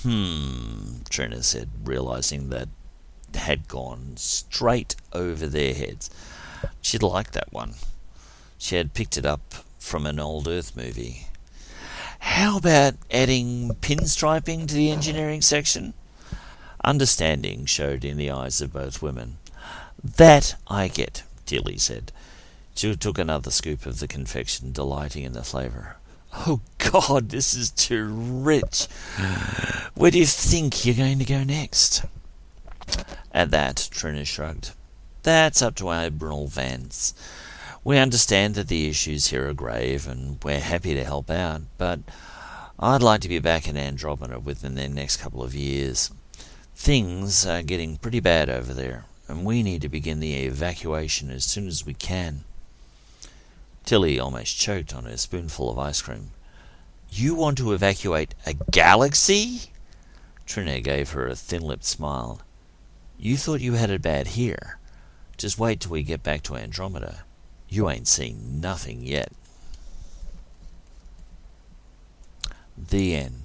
Trina said, realizing that had gone straight over their heads. She'd liked that one. She had picked it up from an old Earth movie. How about adding pinstriping to the engineering section? Understanding showed in the eyes of both women. That I get, Tilly said. She took another scoop of the confection, delighting in the flavour. Oh, God, this is too rich. Where do you think you're going to go next? At that, Trina shrugged. That's up to Admiral Vance. We understand that the issues here are grave, and we're happy to help out, but I'd like to be back in Andromeda within the next couple of years. Things are getting pretty bad over there, and we need to begin the evacuation as soon as we can. Tilly almost choked on her spoonful of ice cream. You want to evacuate a galaxy? Trina gave her a thin-lipped smile. You thought you had it bad here. Just wait till we get back to Andromeda. You ain't seen nothing yet. The end.